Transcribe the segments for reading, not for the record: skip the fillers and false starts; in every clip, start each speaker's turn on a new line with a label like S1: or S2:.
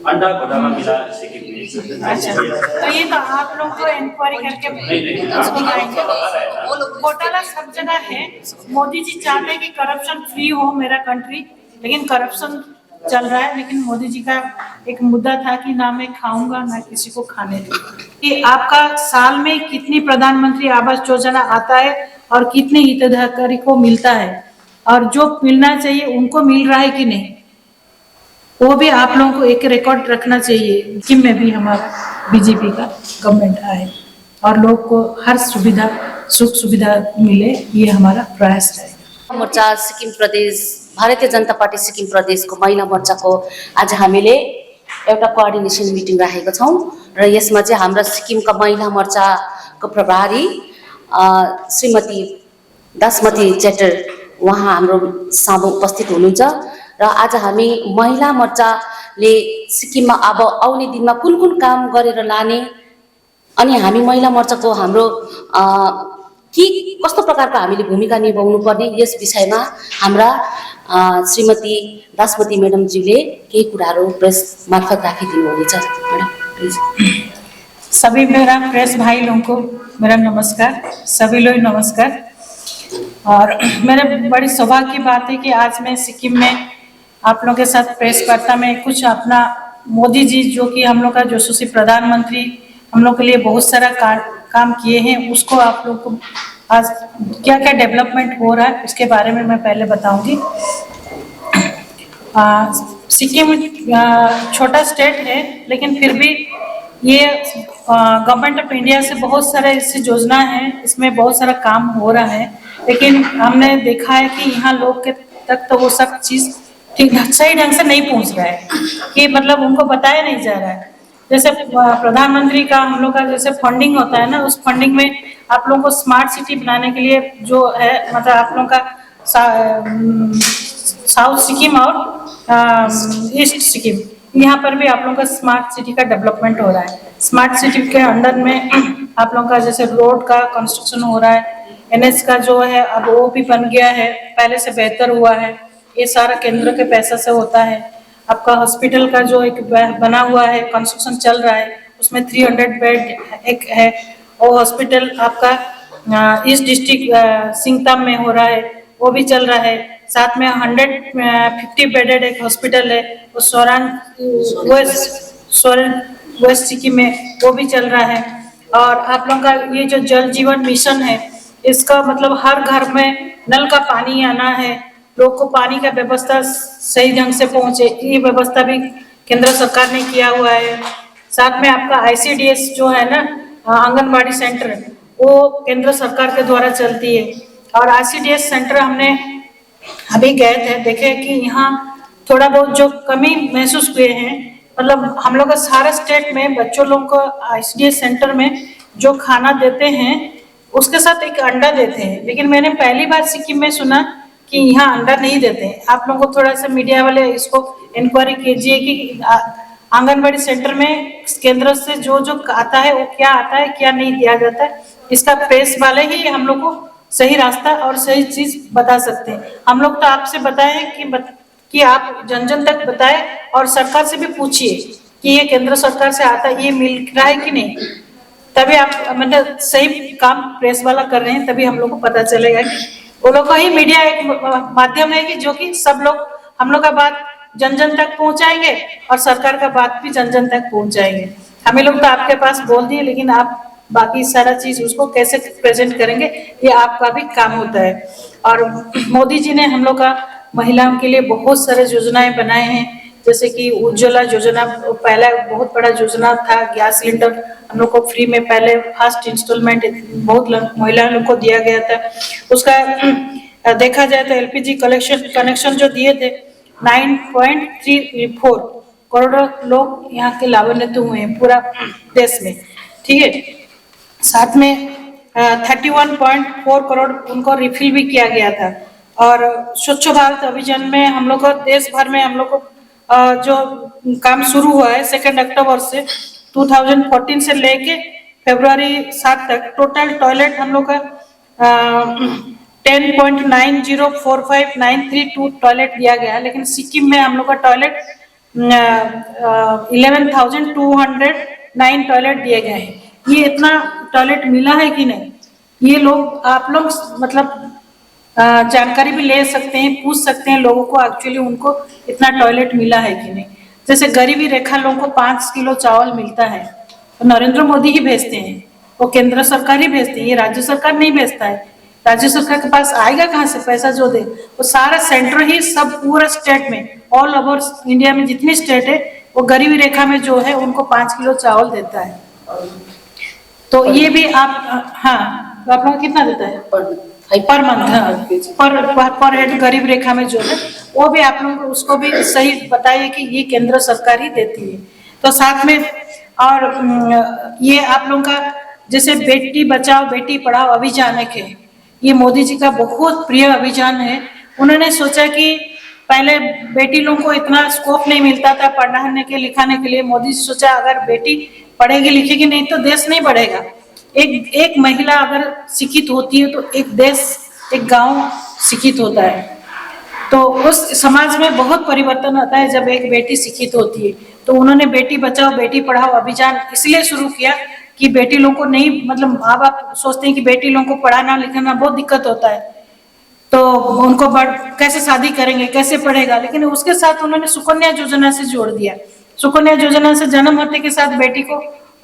S1: अंडा घोटाला मिला सिक्किम में।
S2: अच्छा, तो ये तो आप लोग को इंक्वायरी करके उसको लाएंगे। घोटाला सब जगह है। मोदी जी चाहते हैं कि करप्शन फ्री हो मेरा कंट्री, लेकिन करप्शन चल रहा है। लेकिन मोदी जी का एक मुद्दा था कि ना मैं खाऊंगा ना किसी को खाने दूंगा। कि आपका साल में कितनी प्रधानमंत्री आवास योजना आता है और कितने हितग्राही को मिलता है, और जो मिलना चाहिए उनको मिल रहा है कि नहीं, वो भी आप लोगों को एक रिकॉर्ड रखना चाहिए। सिक्किम में भी हमारा बीजेपी का गवर्नमेंट आए और लोग को हर सुविधा सुख सुविधा मिले, ये हमारा प्रयास रहेगा।
S3: मोर्चा सिक्किम प्रदेश, भारतीय जनता पार्टी सिक्किम प्रदेशको महिला मोर्चाको आज हामीले एउटा कोअर्डिनेसन मिटिङ राखेका छौँ र यसमा चाहिँ हाम्रा सिक्किमका महिला मोर्चाको प्रभारी श्रीमती दासमती चेटर उहाँ हाम्रो सामु उपस्थित हुनुहुन्छ र आज हामी महिला मोर्चाले सिक्किममा अब आउने दिनमा कुन कुन काम गरेर लाने अनि हामी महिला मोर्चाको हाम्रो के कस्तो प्रकारको हामीले भूमिका निभाउनु पर्ने यस विषयमा हाम्रा श्रीमती दासमती मैडमजीले केही कुराहरू प्रेस मार्फत राखिदिनु हुनेछ। Madam please.
S2: सभी मेरा प्रेस भाई लोगों को मेरा नमस्कार, सभी लोग नमस्कार। और मेरे बड़ी सौभाग्य की बात है कि आज मैं सिक्किम में आप लोगों के साथ प्रेस वार्ता में कुछ अपना मोदी जी जो कि हम लोग का यशस्वी प्रधानमंत्री हम लोग के लिए बहुत सारा काम किए हैं, उसको आप लोग को आज क्या क्या डेवलपमेंट हो रहा है उसके बारे में मैं पहले बताऊंगी। सिक्किम छोटा स्टेट है, लेकिन फिर भी ये गवर्नमेंट ऑफ इंडिया से बहुत सारे ऐसी योजना है, इसमें बहुत सारा काम हो रहा है, लेकिन हमने देखा है कि यहाँ लोग के तक तो वो सब चीज़ ठीक सही ढंग से नहीं पहुँच रहा है, कि मतलब उनको बताया नहीं जा रहा है। जैसे प्रधानमंत्री का हम लोग का जैसे फंडिंग होता है ना, उस फंडिंग में आप लोगों को स्मार्ट सिटी बनाने के लिए जो है, मतलब आप लोगों का साउथ सिक्किम और ईस्ट सिक्किम, यहाँ पर भी आप लोगों का स्मार्ट सिटी का डेवलपमेंट हो रहा है। स्मार्ट सिटी के अंडर में आप लोगों का जैसे रोड का कंस्ट्रक्शन हो रहा है, NH का जो है अब वो भी बन गया है, पहले से बेहतर हुआ है। ये सारा केंद्र के पैसा से होता है। आपका हॉस्पिटल का जो एक बना हुआ है, कंस्ट्रक्शन चल रहा है, उसमें 300 बेड एक है। वो हॉस्पिटल आपका ईस्ट डिस्ट्रिक्ट सिंगताम में हो रहा है, वो भी चल रहा है। साथ में 150 बेडेड एक हॉस्पिटल है, वो सोरेन वेस्ट सिक्किम में वो भी चल रहा है। और आप लोगों का ये जो जल जीवन मिशन है, इसका मतलब हर घर में नल का पानी आना है, लोग को पानी का व्यवस्था सही ढंग से पहुंचे, ये व्यवस्था भी केंद्र सरकार ने किया हुआ है। साथ में आपका ICDS जो है ना, आंगनबाड़ी सेंटर, वो केंद्र सरकार के द्वारा चलती है। और ICDS सेंटर हमने अभी गए थे, देखे कि यहाँ थोड़ा बहुत जो कमी महसूस हुए हैं, मतलब हम लोग का सारे स्टेट में बच्चों लोग को ICDS सेंटर में जो खाना देते हैं उसके साथ एक अंडा देते हैं, लेकिन मैंने पहली बार सिक्किम में सुना कि यहाँ अंडा नहीं देते। आप लोगों को थोड़ा सा मीडिया वाले इसको इंक्वायरी कीजिए कि आंगनबाड़ी सेंटर में केंद्र से जो जो आता है वो क्या आता है, क्या नहीं दिया जाता है। इसका प्रेस वाले ही हम लोग को सही रास्ता और सही चीज बता सकते हैं। हम लोग तो आपसे बताए कि आप जन जन तक बताए और सरकार से भी पूछिए कि ये केंद्र सरकार से आता है, ये मिल रहा है कि नहीं, तभी आप मतलब सही काम प्रेस वाला कर रहे हैं, तभी हम लोग को पता चलेगा कि वो लोग का ही मीडिया एक माध्यम है कि जो कि सब लोग हम लोग का बात जन जन तक पहुंचाएंगे और सरकार का बात भी जन जन तक पहुंचाएंगे। हमें लोग तो आपके पास बोल दिए, लेकिन आप बाकी सारा चीज उसको कैसे प्रेजेंट करेंगे, ये आपका भी काम होता है। और मोदी जी ने हम लोग का महिलाओं के लिए बहुत सारे योजनाएं बनाए हैं, जैसे कि उज्ज्वला योजना पहला बहुत बड़ा योजना था। गैस सिलेंडर हम लोग को फ्री में पहले फर्स्ट इंस्टॉलमेंट बहुत महिलाओं लोग को दिया गया था। उसका देखा जाए तो LPG कनेक्शन जो दिए थे 9.34 करोड़ लोग यहाँ के लाभान्वित हुए हैं पूरा देश में, ठीक है। साथ में 31.4 करोड़ उनको रिफिल भी किया गया था। और स्वच्छ भारत अभियान में हम लोग को देश भर में हम लोग को जो काम शुरू हुआ है 2 अक्टूबर से 2014 से लेके फरवरी 7 तक टोटल टॉयलेट हम लोग का 10.904593 टॉयलेट दिया गया है। लेकिन सिक्किम में हम लोग का टॉयलेट 11,209 टॉयलेट दिए गए हैं। ये इतना टॉयलेट मिला है कि नहीं, ये लोग आप लोग मतलब जानकारी भी ले सकते हैं, पूछ सकते हैं लोगों को एक्चुअली उनको इतना टॉयलेट मिला है कि नहीं। जैसे गरीबी रेखा लोगों को 5 किलो चावल मिलता है, तो नरेंद्र मोदी ही भेजते हैं, वो केंद्र सरकार ही भेजती है, ये राज्य सरकार नहीं भेजता है। राज्य सरकार के पास आएगा कहाँ से पैसा जो दे, वो सारा सेंटर ही सब पूरा स्टेट में, ऑल ओवर इंडिया में जितनी स्टेट है वो गरीबी रेखा में जो है उनको 5 किलो चावल देता है। तो ये भी आप, हाँ आप लोग कितना देता है पर मंथ, पर हेड गरीब रेखा में जो है वो भी आप लोग उसको भी सही बताइए कि ये केंद्र सरकार ही देती है। तो साथ में और ये आप लोगों का जैसे बेटी बचाओ बेटी पढ़ाओ अभियान है, ये मोदी जी का बहुत प्रिय अभियान है। उन्होंने सोचा कि पहले बेटी लोगों को इतना स्कोप नहीं मिलता था पढ़ाने के लिखाने के लिए। मोदी जी सोचा अगर बेटी पढ़ेगी लिखेगी नहीं तो देश नहीं बढ़ेगा। एक महिला अगर शिक्षित होती है तो एक देश एक गांव शिक्षित होता है, तो उस समाज में बहुत परिवर्तन आता है जब एक बेटी शिक्षित होती है। तो उन्होंने बेटी बचाओ बेटी पढ़ाओ अभियान इसलिए शुरू किया कि बेटी लोगों को नहीं, मतलब माँ बाप सोचते हैं कि बेटी लोगों को पढ़ाना लिखाना बहुत दिक्कत होता है, तो उनको कैसे शादी करेंगे कैसे पढ़ेगा, लेकिन उसके साथ उन्होंने सुकन्या योजना से जोड़ दिया। सुकन्या योजना से जन्म होते के साथ बेटी को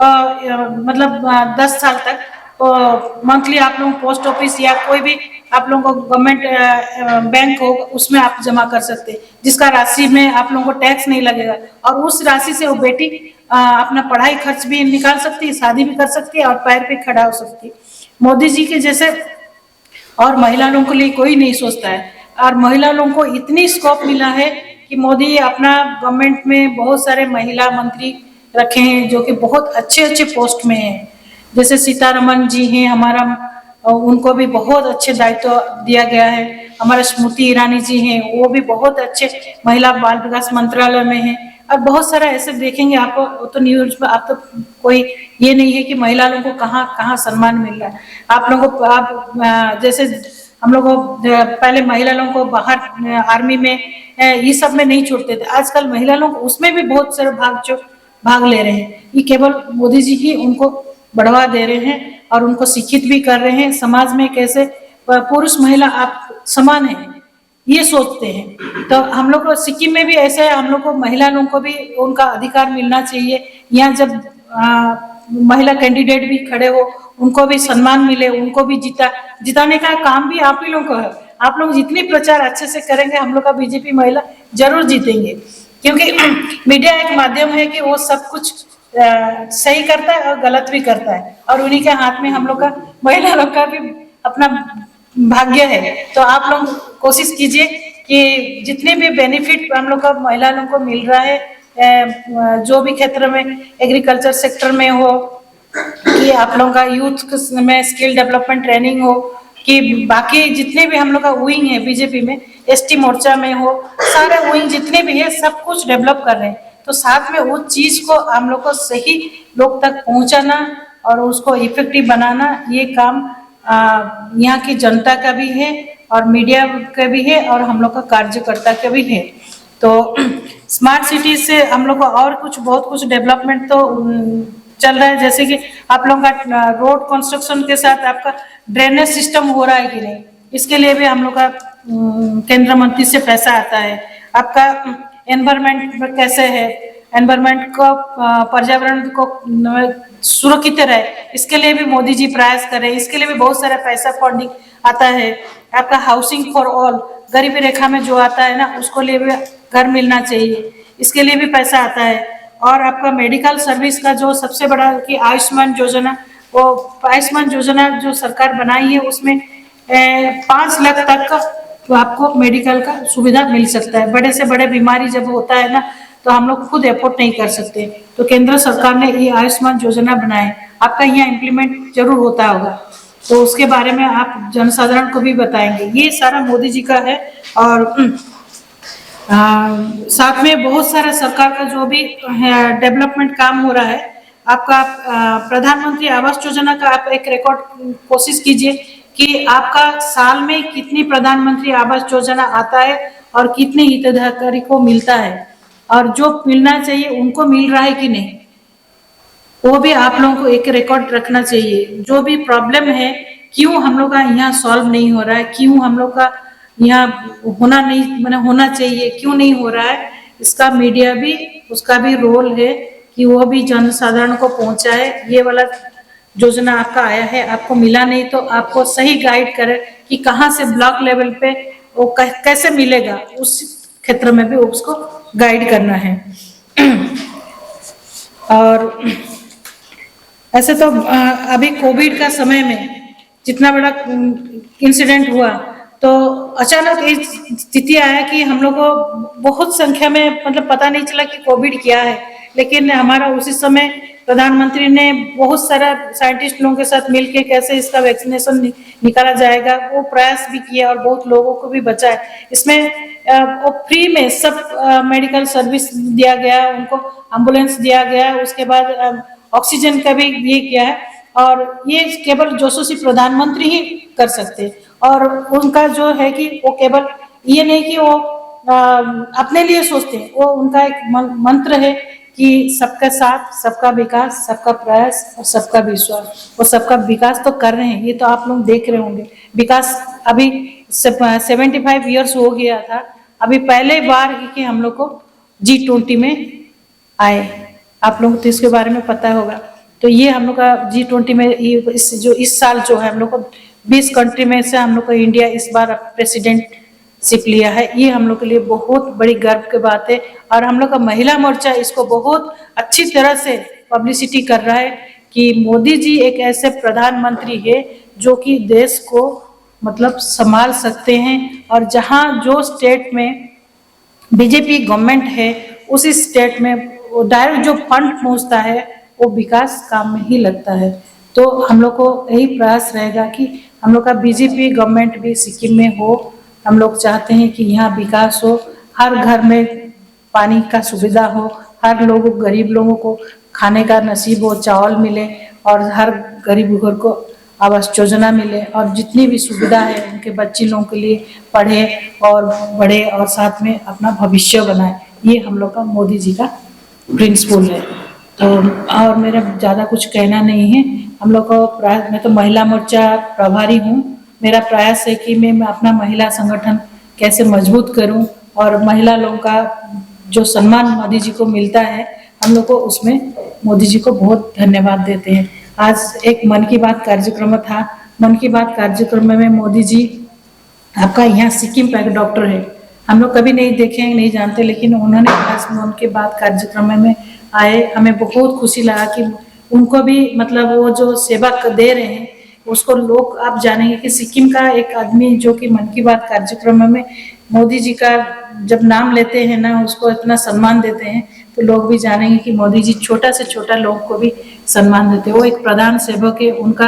S2: मतलब 10 साल तक मंथली आप लोग पोस्ट ऑफिस या कोई भी आप लोगों को गवर्नमेंट बैंक हो उसमें आप जमा कर सकते हैं, जिसका राशि में आप लोगों को टैक्स नहीं लगेगा, और उस राशि से वो बेटी अपना पढ़ाई खर्च भी निकाल सकती है, शादी भी कर सकती है और पैर पे खड़ा हो सकती है। मोदी जी के जैसे और महिला लोगों के लिए कोई नहीं सोचता है, और महिला लोगों को इतनी स्कोप मिला है कि मोदी अपना गवर्नमेंट में बहुत सारे महिला मंत्री रखे हैं जो कि बहुत अच्छे अच्छे पोस्ट में हैं। जैसे सीतारमन जी हैं हमारा, उनको भी बहुत अच्छे दायित्व दिया गया है। हमारा स्मृति ईरानी जी हैं, वो भी बहुत अच्छे महिला बाल विकास मंत्रालय में हैं। और बहुत सारा ऐसे देखेंगे आपको तो न्यूज में, आप तो कोई ये नहीं है कि महिला लोगों को कहाँ कहाँ सम्मान मिल रहा है। आप लोगों को आप जैसे हम लोग पहले महिला लोगों को बाहर आर्मी में ये सब में नहीं छोड़ते थे, आजकल महिला लोग उसमें भी बहुत सारे भाग ले रहे हैं। ये केवल मोदी जी ही उनको बढ़ावा दे रहे हैं और उनको शिक्षित भी कर रहे हैं। समाज में कैसे पुरुष महिला आप समान है ये सोचते हैं। तो हम लोग को सिक्किम में भी ऐसे है, हम लोग को महिला लोगों को भी उनका अधिकार मिलना चाहिए। यहाँ जब महिला कैंडिडेट भी खड़े हो उनको भी सम्मान मिले, उनको भी जिताने का काम भी आप ही लोगों को है। आप लोग जितनी प्रचार अच्छे से करेंगे हम लोग का बीजेपी महिला जरूर जीतेंगे, क्योंकि मीडिया एक माध्यम है कि वो सब कुछ सही करता है और गलत भी करता है, और उन्हीं के हाथ में हम लोग का महिला लोग का भी अपना भाग्य है। तो आप लोग कोशिश कीजिए कि जितने भी बेनिफिट हम लोग का महिला लोगों को मिल रहा है, जो भी क्षेत्र में एग्रीकल्चर सेक्टर में हो कि आप लोगों का यूथ में स्किल डेवलपमेंट ट्रेनिंग हो, कि बाकी जितने भी हम लोग का विंग है बीजेपी में, एसटी मोर्चा में हो, सारे विंग जितने भी है सब कुछ डेवलप कर रहे हैं। तो साथ में उस चीज को हम लोग को सही लोग तक पहुंचाना और उसको इफेक्टिव बनाना, ये काम यहाँ की जनता का भी है और मीडिया का भी है और हम लोग का कार्यकर्ता का भी है। तो स्मार्ट सिटी से हम लोग को और कुछ बहुत कुछ डेवलपमेंट तो चल रहा है, जैसे कि आप लोगों का रोड कंस्ट्रक्शन के साथ आपका ड्रेनेज सिस्टम हो रहा है कि नहीं, इसके लिए भी हम लोग का केंद्र मंत्री से पैसा आता है। आपका एनवायरमेंट कैसे है, एनवायरमेंट को पर्यावरण को सुरक्षित रहे, इसके लिए भी मोदी जी प्रयास कर रहे हैं। इसके लिए भी बहुत सारा पैसा फंडिंग आता है। आपका हाउसिंग फॉर ऑल, गरीबी रेखा में जो आता है ना उसको लिए भी घर मिलना चाहिए, इसके लिए भी पैसा आता है। और आपका मेडिकल सर्विस का जो सबसे बड़ा कि आयुष्मान योजना, वो आयुष्मान योजना जो सरकार बनाई है उसमें 5 लाख तक का तो आपको मेडिकल का सुविधा मिल सकता है। बड़े से बड़े बीमारी जब होता है ना तो हम लोग खुद एफोर्ड नहीं कर सकते, तो केंद्र सरकार ने ये आयुष्मान योजना बनाए। आपका यहाँ इम्प्लीमेंट जरूर होता होगा, तो उसके बारे में आप जनसाधारण को भी बताएंगे। ये सारा मोदी जी का है। और साथ में बहुत सारा सरकार का जो भी डेवलपमेंट काम हो रहा है, आपका प्रधानमंत्री आवास योजना का आप एक रिकॉर्ड कोशिश कीजिए कि आपका साल में कितनी प्रधानमंत्री आवास योजना आता है और कितने हितधारकों को मिलता है। और जो मिलना चाहिए उनको मिल रहा है कि नहीं, वो भी आप लोगों को एक रिकॉर्ड रखना चाहिए। जो भी प्रॉब्लम है, क्यों हम लोग का यहाँ सॉल्व नहीं हो रहा है, क्यों हम लोग का यहाँ होना नहीं, मतलब होना चाहिए, क्यों नहीं हो रहा है, इसका मीडिया भी, उसका भी रोल है कि वो भी जनसाधारण को पहुंचाए। ये वाला योजना आपका आया है, आपको मिला नहीं तो आपको सही गाइड करे कि कहाँ से ब्लॉक लेवल पे वो कैसे मिलेगा, उस क्षेत्र में भी उसको गाइड करना है। और ऐसे तो अभी कोविड का समय में जितना बड़ा इंसिडेंट हुआ, तो अचानक एक स्थिति आया कि हम लोग को बहुत संख्या में, मतलब पता नहीं चला कि कोविड क्या है, लेकिन हमारा उसी समय प्रधानमंत्री ने बहुत सारा साइंटिस्ट लोगों के साथ मिलके कैसे इसका वैक्सीनेशन निकाला जाएगा, वो प्रयास भी किया और बहुत लोगों को भी बचाया। इसमें वो फ्री में सब मेडिकल सर्विस दिया गया, उनको एम्बुलेंस दिया गया, उसके बाद ऑक्सीजन का भी ये किया है। और ये केवल जोशी प्रधानमंत्री ही कर सकते हैं। और उनका जो है कि वो केवल ये नहीं कि वो अपने लिए सोचते हैं, वो उनका एक मंत्र है कि सबका साथ, सबका विकास, सबका प्रयास और सबका विश्वास। वो सबका विकास तो कर रहे हैं, ये तो आप लोग देख रहे होंगे। विकास अभी 75 ईयर्स हो गया था, अभी पहले बार ही कि हम लोग को G20 में आए, आप लोग को तो इसके बारे में पता होगा। तो ये हम लोग का G20 में इस साल जो है हम लोग को 20 कंट्री में से हम लोग को इंडिया इस बार प्रेसिडेंटशिप लिया है। ये हम लोग के लिए बहुत बड़ी गर्व की बात है। और हम लोग का महिला मोर्चा इसको बहुत अच्छी तरह से पब्लिसिटी कर रहा है कि मोदी जी एक ऐसे प्रधानमंत्री है जो कि देश को मतलब संभाल सकते हैं। और जहाँ जो स्टेट में बीजेपी गवर्नमेंट है, उसी स्टेट में वो डायरेक्ट जो फंड पहुँचता है वो विकास काम में ही लगता है। तो हम लोग को यही प्रयास रहेगा कि हम लोग का बीजेपी गवर्नमेंट भी सिक्किम में हो। हम लोग चाहते हैं कि यहाँ विकास हो, हर घर में पानी का सुविधा हो, हर लोगों, गरीब लोगों को खाने का नसीब हो, चावल मिले, और हर गरीब घर को आवास योजना मिले, और जितनी भी सुविधा है उनके बच्चे लोगों के लिए पढ़े और बढ़े और साथ में अपना भविष्य बनाए। ये हम लोग का मोदी जी का प्रिंसिपल है। तो और मेरा ज़्यादा कुछ कहना नहीं है। हम लोग को प्रयास, मैं तो महिला मोर्चा प्रभारी हूँ, मेरा प्रयास है कि मैं अपना महिला संगठन कैसे मजबूत करूँ और महिला लोगों का जो सम्मान मोदी जी को मिलता है, हम लोग को उसमें मोदी जी को बहुत धन्यवाद देते हैं। आज एक मन की बात कार्यक्रम था, मन की बात कार्यक्रम में मोदी जी आपका यहाँ सिक्किम का एक डॉक्टर है, हम लोग कभी नहीं देखे हैं, नहीं जानते, लेकिन उन्होंने आज मन की बात कार्यक्रम में आए, हमें बहुत खुशी लगा कि उनको भी मतलब वो जो सेवा दे रहे हैं उसको लोग आप जानेंगे कि सिक्किम का एक आदमी जो कि मन की बात कार्यक्रम में मोदी जी का जब नाम लेते हैं ना, उसको इतना सम्मान देते हैं, तो लोग भी जानेंगे कि मोदी जी छोटा से छोटा लोग को भी सम्मान देते हैं। वो एक प्रधान सेवक है, उनका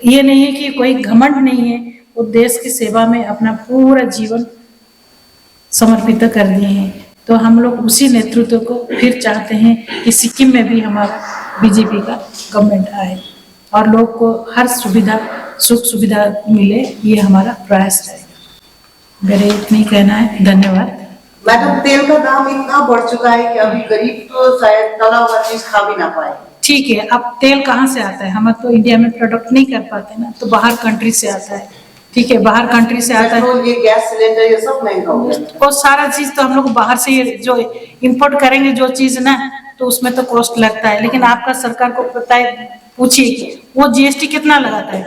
S2: ये नहीं है कि कोई घमंड नहीं है, वो देश की सेवा में अपना पूरा जीवन समर्पित कर दिए हैं। तो हम लोग उसी नेतृत्व को फिर चाहते हैं कि सिक्किम में भी हमारा बीजेपी का गवर्नमेंट आए और लोग को हर सुविधा, सुख सुविधा मिले, ये हमारा प्रयास रहेगा। मेरे इतना ही कहना है, धन्यवाद।
S4: मैडम, तेल का दाम इतना बढ़ चुका है कि अभी गरीब तो शायद तला हुआ चीज खा भी ना पाए।
S2: ठीक है, अब तेल कहाँ से आता है? हम तो इंडिया में प्रोडक्ट नहीं कर पाते ना, तो बाहर कंट्री से आता है। ठीक है, बाहर कंट्री से आता है।
S4: ये गैस सिलेंडर ये सब महंगा हो गया,
S2: और सारा चीज तो हम लोग बाहर से जो इंपोर्ट करेंगे जो चीज ना, तो उसमें तो कॉस्ट लगता है। लेकिन आपका सरकार को पता है, पूछिए वो जीएसटी कितना लगाता है।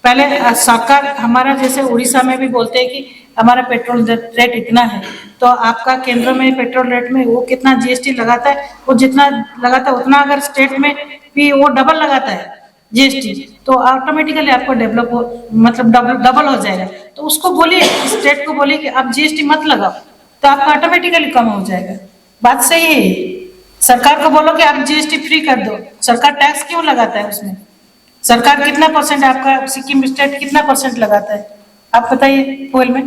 S2: पहले सरकार हमारा, जैसे उड़ीसा में भी बोलते हैं कि हमारा पेट्रोल रेट इतना है, तो आपका केंद्र में पेट्रोल रेट में वो कितना जीएसटी लगाता है, वो जितना लगाता है उतना अगर स्टेट में भी वो डबल लगाता है जीएसटी, तो ऑटोमेटिकली आपको डेवलप हो, मतलब डबल हो जाएगा। तो उसको बोलिए, स्टेट को बोलिए कि आप जीएसटी मत लगाओ, तो आपका ऑटोमेटिकली कम हो जाएगा। बात सही है। सरकार को बोलो कि आप जीएसटी फ्री कर दो, सरकार टैक्स क्यों लगाता है उसमें? सरकार कितना परसेंट, आपका सिक्किम स्टेट कितना परसेंट लगाता है आप बताइए फुएल में?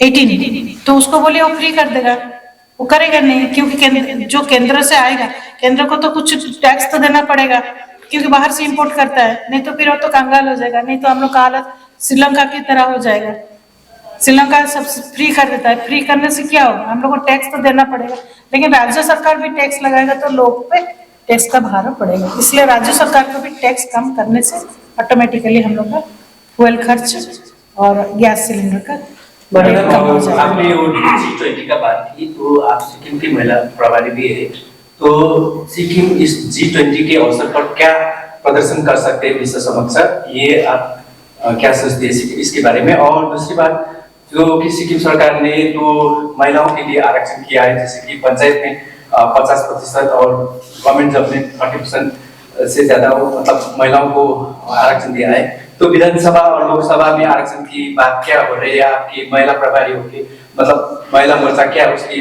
S2: 18। तो उसको बोलिए वो फ्री कर देगा, वो करेगा नहीं, क्योंकि जो केंद्र से आएगा, केंद्र को तो कुछ टैक्स तो देना पड़ेगा, क्योंकि बाहर से इंपोर्ट करता है, नहीं तो फिर वो तो कंगाल हो जाएगा, नहीं तो हम लोग का हालत श्रीलंका की तरह हो जाएगा। श्रीलंका सब फ्री कर देता है। फ्री करने से क्या होगा, हम लोग को टैक्स तो देना पड़ेगा, लेकिन राज्य सरकार भी टैक्स लगाएगा तो लोग पे टैक्स का भार पड़ेगा। इसलिए राज्य सरकार को भी टैक्स कम करने से ऑटोमेटिकली हम लोग का फ्यूल खर्च और गैस सिलेंडर का बढ़ेगा, कम हो जाएगा।
S1: आपने वो G20 का बात की, तो आप सिक्किम की महिला प्रभारी भी है, तो सिक्किम इस G20 के अवसर पर क्या प्रदर्शन कर सकते हैं विश्व समक्ष, ये आप क्या सोचते हैं इसके बारे में? और दूसरी बात, जो कि सिक्किम सरकार ने तो महिलाओं के लिए आरक्षण किया है, जैसे कि पंचायत में 50% और गवर्नमेंट जॉब में 30% से ज्यादा मतलब महिलाओं को आरक्षण दिया है, तो विधानसभा और लोकसभा में आरक्षण की बात क्या हो रही है? आपकी महिला प्रभारी होगी, मतलब महिला मोर्चा क्या उसकी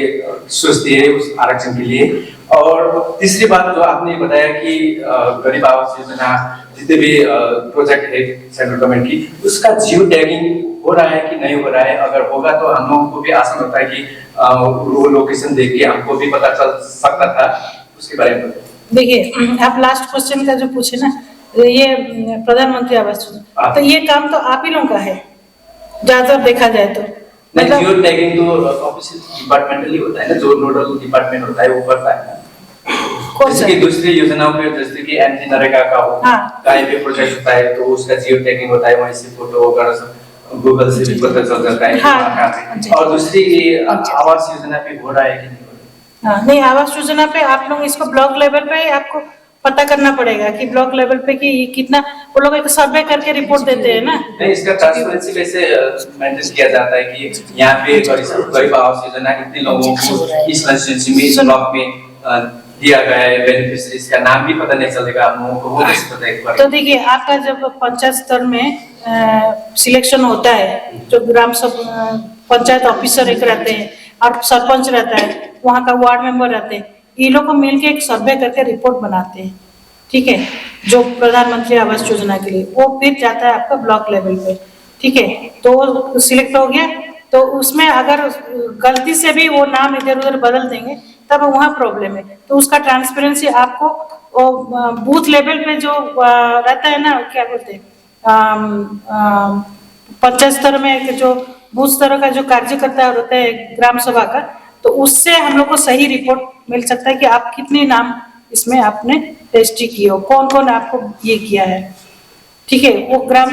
S1: सोचती है उस आरक्षण के लिए? और तीसरी बात जो आपने बताया कि गरीब आवास योजना जितने भी प्रोजेक्ट है सेंट्रल गवर्नमेंट की, उसका जियो टैगिंग हो रहा है कि नहीं हो रहा है? अगर होगा तो हम लोगों को भी आसान होता है कि वो लोकेशन देख के हमको भी पता चल सकता था, उसके बारे में बताइए।
S2: देखिए, आप लास्ट क्वेश्चन का जो पूछे ना, ये प्रधानमंत्री आवास योजना, तो ये काम तो आप ही लोगों का है ज्यादातर देखा जाए तो।
S1: नहीं, जियो टैगिंग तो ऑफिशियल डिपार्टमेंटली होता है ना, जो नोडल डिपार्टमेंट होता है वो करता है। जैसे कि दूसरी योजनाओं पे, जैसे कि एमजी नरेगा का हो, कहीं पे प्रोजेक्ट होता है तो उसका जियो टैगिंग होता है, वहीं से फोटो वगैरह गूगल से भी पता चल जाता है। और दूसरी आवास योजना पे हो रहा है कि नहीं हो रहा है?
S2: नहीं, आवास योजना पे आप लोग इसको ब्लॉक लेवल पे आपको पता करना पड़ेगा कि ब्लॉक लेवल पे कि कितना, वो लोग एक सर्वे करके रिपोर्ट देते हैं ना।
S1: नहीं, इसका ट्रांसपेरेंसी कैसे मेंटेन किया जाता है कि यहाँ पे गरीब आवास योजना इतने लोगों को इस कंस्टिट्यूएंसी में, इस ब्लॉक में दिया गया है, बेनिफिशियरीज का नाम भी पता नहीं चलेगा हम लोगों को, वो कैसे पता है?
S2: तो देखिए, आपका जब पंचायत स्तर में सिलेक्शन होता है, जो ग्राम सभा पंचायत ऑफिसर एक रहते हैं और सरपंच रहता है, वहाँ का वार्ड मेंबर रहते हैं, ये लोग को मिलके एक सर्वे करके रिपोर्ट बनाते हैं, ठीक है, जो प्रधानमंत्री आवास योजना के लिए, वो फिर जाता है आपका ब्लॉक लेवल पे, ठीक है। तो सिलेक्ट हो गया, तो उसमें अगर गलती से भी वो नाम इधर उधर बदल देंगे तब वहाँ प्रॉब्लम है। तो उसका ट्रांसपेरेंसी आपको बूथ लेवल पे जो रहता है ना, क्या बोलते हैं, पंचायत स्तर में जो बूथ स्तर का जो कार्यकर्ता होता है ग्राम सभा का, तो उससे हम लोग को सही रिपोर्ट मिल सकता है कि आप कितने नाम इसमें आपने रजिस्ट्री किए हो, कौन कौन आपको ये किया है, ठीक है। वो ग्राम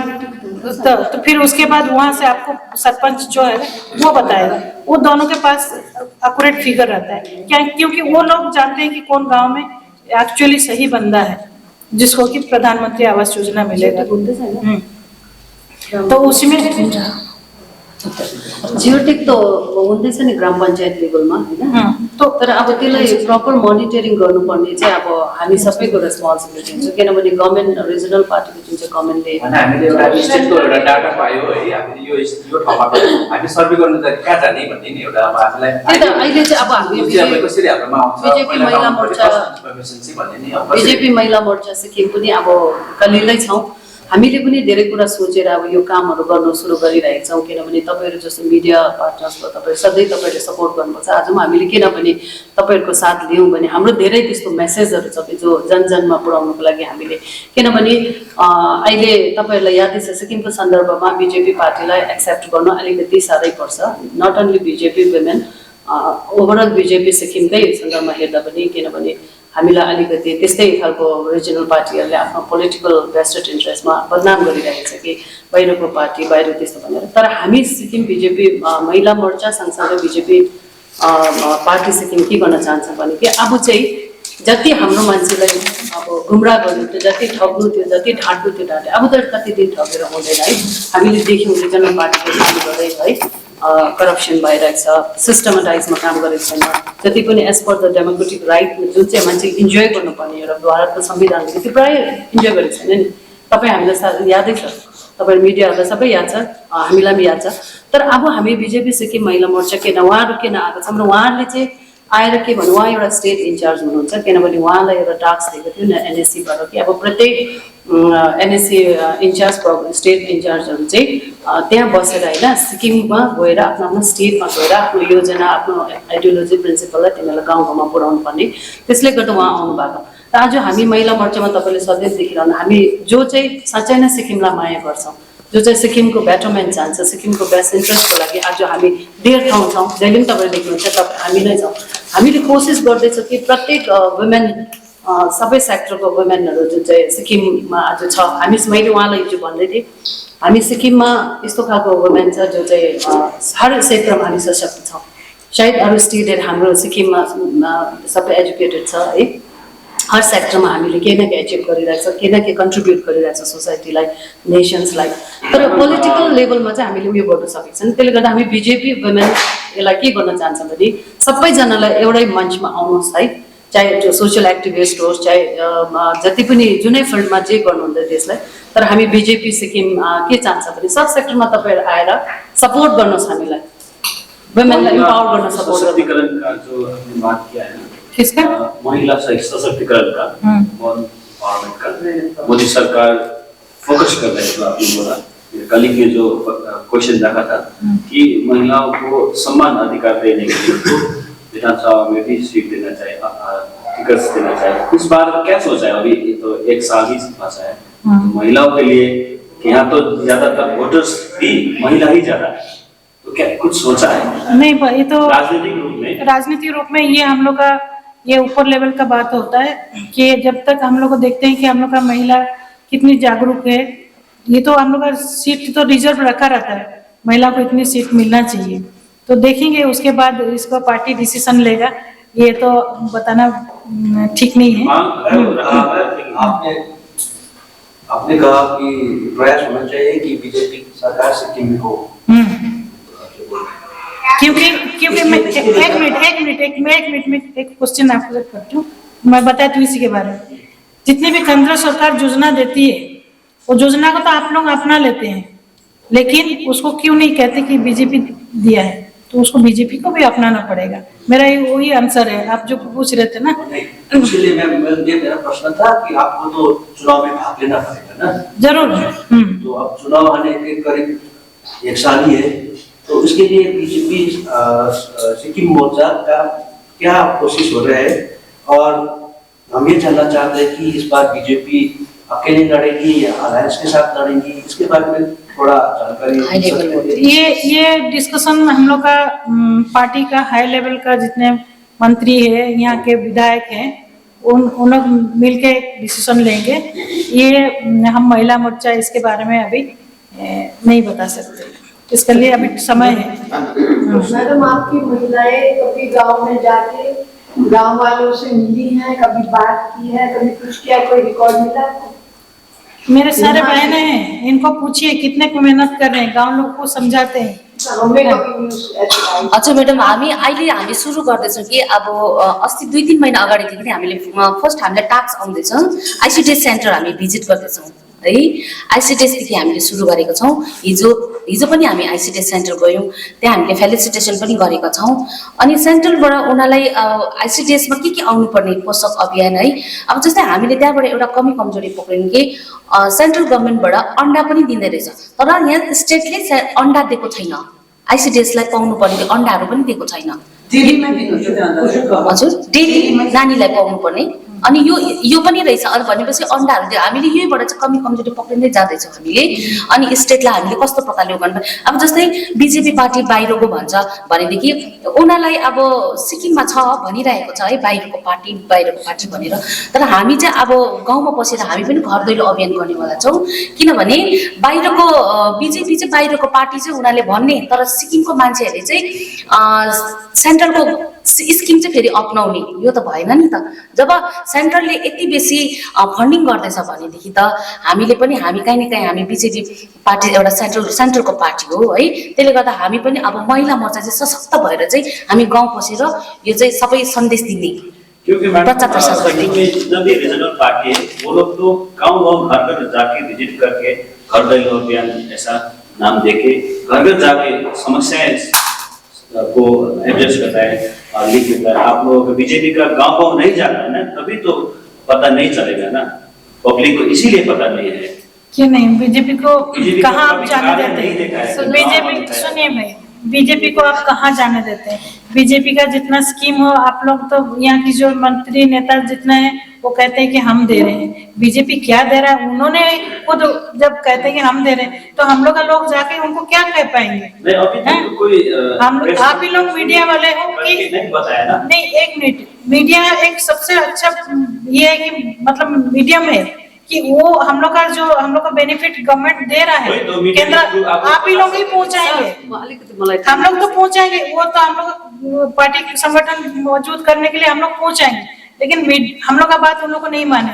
S2: तो फिर उसके बाद वहां से आपको सरपंच जो है वो बताएगा, वो दोनों के पास एक्यूरेट फिगर रहता है क्या, क्योंकि वो लोग जानते हैं कि कौन गांव में एक्चुअली सही बंदा है जिसको कि प्रधानमंत्री आवास योजना मिलेगा। तो उसी में
S5: जियोटेक त हुँदैछ नि ग्राम पञ्चायत लेभलमा हैन, तर अब त्यसलाई प्रपर मोनिटरिङ गर्नुपर्ने चाहिँ अब हामी सबैको रेस्पोन्सिबिलिटी हुन्छ, किनभने गभर्नमेन्ट रिजनल पार्टीको जुन चाहिँ गभर्नमेन्टले
S1: हामीले एउटा स्टेटको एउटा डाटा पायो है, हामीले यो ठाउँमा हामी सर्वे गर्नु त कहाँ जाने भन्ने नि एउटा अब हामीलाई
S5: त्यही त अहिले चाहिँ अब हामी
S1: कसरी हाम्रोमा आउँछ
S5: बिजेपी महिला मोर्चा बिजेपी महिला मोर्चा सिक्किम पनि अब कलिलै छौँ, हामीले पनि धेरै कुरा सोचेर अब यो कामहरू गर्न सुरु गरिरहेका छौँ, किनभने तपाईँहरू जस्तो मिडिया पार्टनर्सको तपाईँ सधैँ तपाईँहरूले सपोर्ट गर्नुपर्छ। आज पनि हामीले किनभने तपाईँहरूको साथ लियौँ भने हाम्रो धेरै त्यस्तो मेसेजहरू छ कि जो जनजनमा पुर्याउनुको लागि हामीले, किनभने अहिले तपाईँहरूलाई यादै छ सिक्किमको सन्दर्भमा बिजेपी पार्टीलाई एक्सेप्ट गर्नु अलिकति साह्रै पर्छ, not only BJP women, overall BJP सिक्किमकै सन्दर्भमा हेर्दा पनि, किनभने हामीलाई अलिकति त्यस्तै खालको रिजनल पार्टीहरूले आफ्नो पोलिटिकल भेस्टेड इन्ट्रेस्टमा बदनाम गरिरहेको छ कि बाहिरको पार्टी बाहिर त्यस्तो भनेर। तर हामी सिक्किम बिजेपी महिला मोर्चा सँगसँगै बिजेपी पार्टी सिक्किम के गर्न चाहन्छ भने कि अब चाहिँ जति हाम्रो मान्छेलाई अब गुमराह गर्नु थियो, जति ठग्नु थियो, जति ढाँट्नु थियो ढाँटे, अब त कति दिन ठगेर हुँदैन है। हामीले देख्यौँ रिजनल पार्टीले काम गर्दै है करप्सन भइरहेको छ, सिस्टमेटाइजमा काम गरेको छैन, जति पनि as per the democratic right जुन चाहिँ मान्छे इन्जोय गर्नुपर्ने एउटा भारतको संविधानले त्यो प्रायः इन्जोय गरेको छैन नि। तपाईँ हामीलाई यादै छ, तपाईँ मिडियाहरूलाई सबै याद छ, हामीलाई पनि याद छ। तर अब हामी बिजेपी सिक्किम महिला मोर्चा किन उहाँहरू किन आएको छौँ र उहाँहरूले चाहिँ आएर के भन्नु, उहाँ एउटा स्टेट इन्चार्ज हुनुहुन्छ, किनभने उहाँलाई एउटा टास्क दिएको थियो एनएससीबाट कि अब प्रत्येक एनएससी इन्चार्ज स्टेट इन्चार्जहरू चाहिँ त्यहाँ बसेर होइन सिक्किममा गएर आफ्नो आफ्नो स्टेटमा गएर आफ्नो योजना आफ्नो आइडियोलोजी प्रिन्सिपललाई तिनीहरूलाई गाउँ गाउँमा पुर्याउनु पर्ने, त्यसले गर्दा उहाँ आउनु भएको। र आज हामी महिला मोर्चामा तपाईँले सधैँ देखिरहनु, हामी जो चाहिँ साँच्चै नै सिक्किमलाई माया गर्छौँ, जो चाहिँ सिक्किमको बेटरमेन्ट चाहन्छ, सिक्किमको बेस्ट इन्ट्रेस्टको लागि आज हामी धेर ठाउँ छौँ, जहिले पनि तपाईँले देख्नुहुन्छ हामी नै छौँ। हामीले कोसिस गर्दैछौँ कि प्रत्येक वुमेन सबै सेक्टरको वुमेनहरू जुन चाहिँ सिक्किममा आज छ, मैले उहाँलाई हिजो भन्दै थिएँ, हामी सिक्किममा यस्तो खालको वुमेन छ जो चाहिँ हर क्षेत्रमा हामी सशक्त छौँ। सायद अरू स्टेटहरू हाम्रो सिक्किममा सबै एजुकेटेड छ है, हर सेक्टरमा हामीले केही न केही एचिभ गरिरहेको छ, केही न केही कन्ट्रिब्युट गरिरहेको छ सोसाइटीलाई, नेसन्सलाई। तर पोलिटिकल लेभलमा चाहिँ हामीले उयो गर्न सकेको छैन। त्यसले गर्दा हामी बिजेपी वुमेन यसलाई के गर्न चाहन्छ भने सबैजनालाई एउटै मञ्चमा आउनुहोस् है, चाहे त्यो सोसियल एक्टिभिस्ट होस्, चाहे जति पनि जुनै फिल्डमा जे गर्नुहुँदै देशलाई। तर हामी बिजेपी सिक्किम के चाहन्छ भने सब सेक्टरमा तपाईँहरू आएर सपोर्ट गर्नुहोस्, हामीलाई वुमेनलाई इम्पावर गर्न सपोर्ट गर्नु।
S6: सशक्तिकरण का जो आपने बात किया है ना,
S2: किसका?
S6: महिला सशक्तिकरण का, एम्पावरमेंट का मोदी सरकार फोकस कर रहे हैं। आपने बोला कल ही जो क्वेश्चन रखा था कि महिलाओं को समान अधिकार देने के लिए तो विधानसभा में भी सीट देना चाहिए, टिकट देना चाहिए। इस बार क्या सोचा है? अभी तो 1 साल ही बचा है महिलाओं के लिए, कि यहाँ तो ज्यादातर वोटर्स भी महिला ही ज्यादा है, तो क्या कुछ सोचा है?
S2: नहीं, ये तो
S6: राजनीतिक रूप में
S2: ये हम लोग का ये ऊपर लेवल का बात होता है कि जब तक हम लोग को देखते हैं कि हम लोग का महिला कितनी जागरूक है, ये तो हम लोग का सीट तो रिजर्व रखा रहता है, महिला को इतनी सीट मिलना चाहिए, तो देखेंगे उसके बाद इसका पार्टी डिसीजन लेगा, ये तो बताना ठीक नहीं है।
S7: आपने कहा कि प्रयास होना चाहिए कि बीजेपी सरकार सिक्किम को,
S2: क्योंकि मैं एक मिनट में एक क्वेश्चन आपको करती हूँ, मैं बताती हूँ इसी के बारे में। जितनी भी केंद्र सरकार योजना देती है, वो योजना को तो आप लोग अपना लेते हैं, लेकिन उसको क्यों नहीं कहते कि बीजेपी दिया है, तो उसको बीजेपी को भी अपनाना पड़ेगा। मेरा वही आंसर है, आप जो पूछ रहे थे ना।
S7: उसके लिए मेरा प्रश्न था कि आपको तो चुनाव में भाग लेना पड़ेगा ना।
S2: जरूर।
S7: तो अब चुनाव आने के करीब 1 साल ही है, तो इसके लिए बीजेपी सिक्किम मोर्चा का क्या कोशिश हो रहा है? और हम ये जानना चाहते हैं कि इस बार बीजेपी अकेले लड़ेगी या अलायंस के साथ लड़ेगी, इसके बारे में थोड़ा जानकारी।
S2: ये डिस्कशन हम लोग का पार्टी का हाई लेवल का जितने मंत्री है, यहाँ के विधायक हैं, उन लोग मिलके डिसीजन लेंगे। ये हम महिला मोर्चा इसके बारे में अभी नहीं बता सकते, इसके लिए अभी समय है।
S8: मैडम, आपकी महिलाएं कभी गांव में जाके गांव वालों से मिली हैं, कभी बात की है, कभी कुछ किया, कोई रिकॉर्ड मिला?
S2: मेरे सारे बहनें हैं, इनको पूछिए कितने को मेहनत कर रहे हैं, गांव लोग को समझाते हैं।
S3: अच्छा म्याडम, हामी सुरु गर्दैछौँ कि अब अस्ति 2-3 महिना अगाडिदेखि नै हामीले फर्स्ट हामीलाई टास्क आउँदैछ, आइसिडिएस सेन्टर हामी भिजिट गर्दैछौँ है। आइसिडिएसदेखि हामीले सुरु गरेका छौँ। हिजो पनि हामी आइसिडिएस सेन्टर गयौँ, त्यहाँ हामीले फेलिसिटेसन पनि गरेका छौँ। अनि सेन्ट्रलबाट उनीहरूलाई आइसिडिएसमा के आउनुपर्ने पोषक अभियान है, अब जस्तै हामीले त्यहाँबाट एउटा कमी कमजोरी पक्रियौँ कि सेन्ट्रल गभर्मेन्टबाट अन्डा पनि दिँदै रहेछ, तर यहाँ स्टेटले अन्डा दिएको छैन, आइसिडिएसलाई पाउनुपर्ने अन्डाहरू पनि दिएको छैन। हजुर, डेली नानीलाई पाउनु पर्ने, अनि यो पनि रहेछ। अनि भनेपछि अन्डाहरू हामीले यहीबाट चाहिँ कमी कमजोरी पक्रिँदै जाँदैछौँ हामीले। अनि स्टेटलाई हामीले कस्तो प्रकारले गर्नु, अब जस्तै बिजेपी पार्टी बाहिरको भन्छ भनेदेखि उनीहरूलाई अब सिक्किममा छ भनिरहेको छ है, बाहिरको पार्टी भनेर, तर हामी चाहिँ अब गाउँमा बसेर हामी पनि घर दैलो अभियान गर्नेवाला छौँ। किनभने बाहिरको बिजेपी चाहिँ बाहिरको पार्टी चाहिँ उनीहरूले भन्ने, तर सिक्किमको मान्छेहरूले चाहिँ सेन्ट्रलको स्किम चाहिँ फेरि अपनाउने, यो त भएन नि त। जब सेन्ट्रलले यति बेसी फन्डिङ गर्दैछ भनेदेखि त हामीले पनि हामी कहीँ न कहीँ हामी बिजेपी पार्टी एउटा सेन्ट्रलको पार्टी हो है, त्यसले गर्दा हामी पनि अब महिला मोर्चा चाहिँ सशक्त भएर चाहिँ हामी गाउँ पसेर यो चाहिँ सबै सन्देश दिने प्रचार प्रसार गर्ने।
S6: जितना भी रीजनल पार्टी है वो लोग तो गाँव घर घर जाके विजिट करके घर दैलो अभियान ऐसा नाम देके घर घर जाके समस्याएं को एड्रेस करता है और लिख देता है। आप लोगों को बीजेपी का गांव नहीं जाना है ना, तभी तो पता नहीं चलेगा ना, पब्लिक को इसीलिए पता नहीं है।
S2: क्यों नहीं, बीजेपी को कहाँ आप जाने देते हैं? बीजेपी सुनिए भाई, बीजेपी को आप कहाँ जाने देते हैं? बीजेपी का जितना स्कीम हो, आप लोग तो यहाँ की जो मंत्री नेता जितने हैं वो कहते हैं कि हम दे रहे हैं। बीजेपी क्या दे रहा है, उन्होंने खुद जब कहते हैं कि हम दे रहे हैं तो हम लोग का लोग जाके उनको क्या कह पाएंगे?
S6: नहीं, अभी तक
S2: हैं?
S6: कोई
S2: हम लोग, आप ही लोग मीडिया वाले हो कि
S6: नहीं बताया ना।
S2: नहीं, एक मिनट, मीडिया एक सबसे अच्छा ये है कि मतलब मीडियम है कि वो हम लोग का जो हम लोग का बेनिफिट गवर्नमेंट दे रहा है
S6: वही तो मीडिया
S2: केंद्र,
S6: के थ्रू आपको
S2: आप ही लोग ही पहुंचाएंगे।
S5: अलिकति मलाई
S2: हम लोग तो पहुंचाएंगे, वो तो हम लोग पार्टी संगठन मौजूद करने के लिए हम लोग पहुंचाएंगे, लेकिन हम लोग का बात उन लोग को नहीं माने।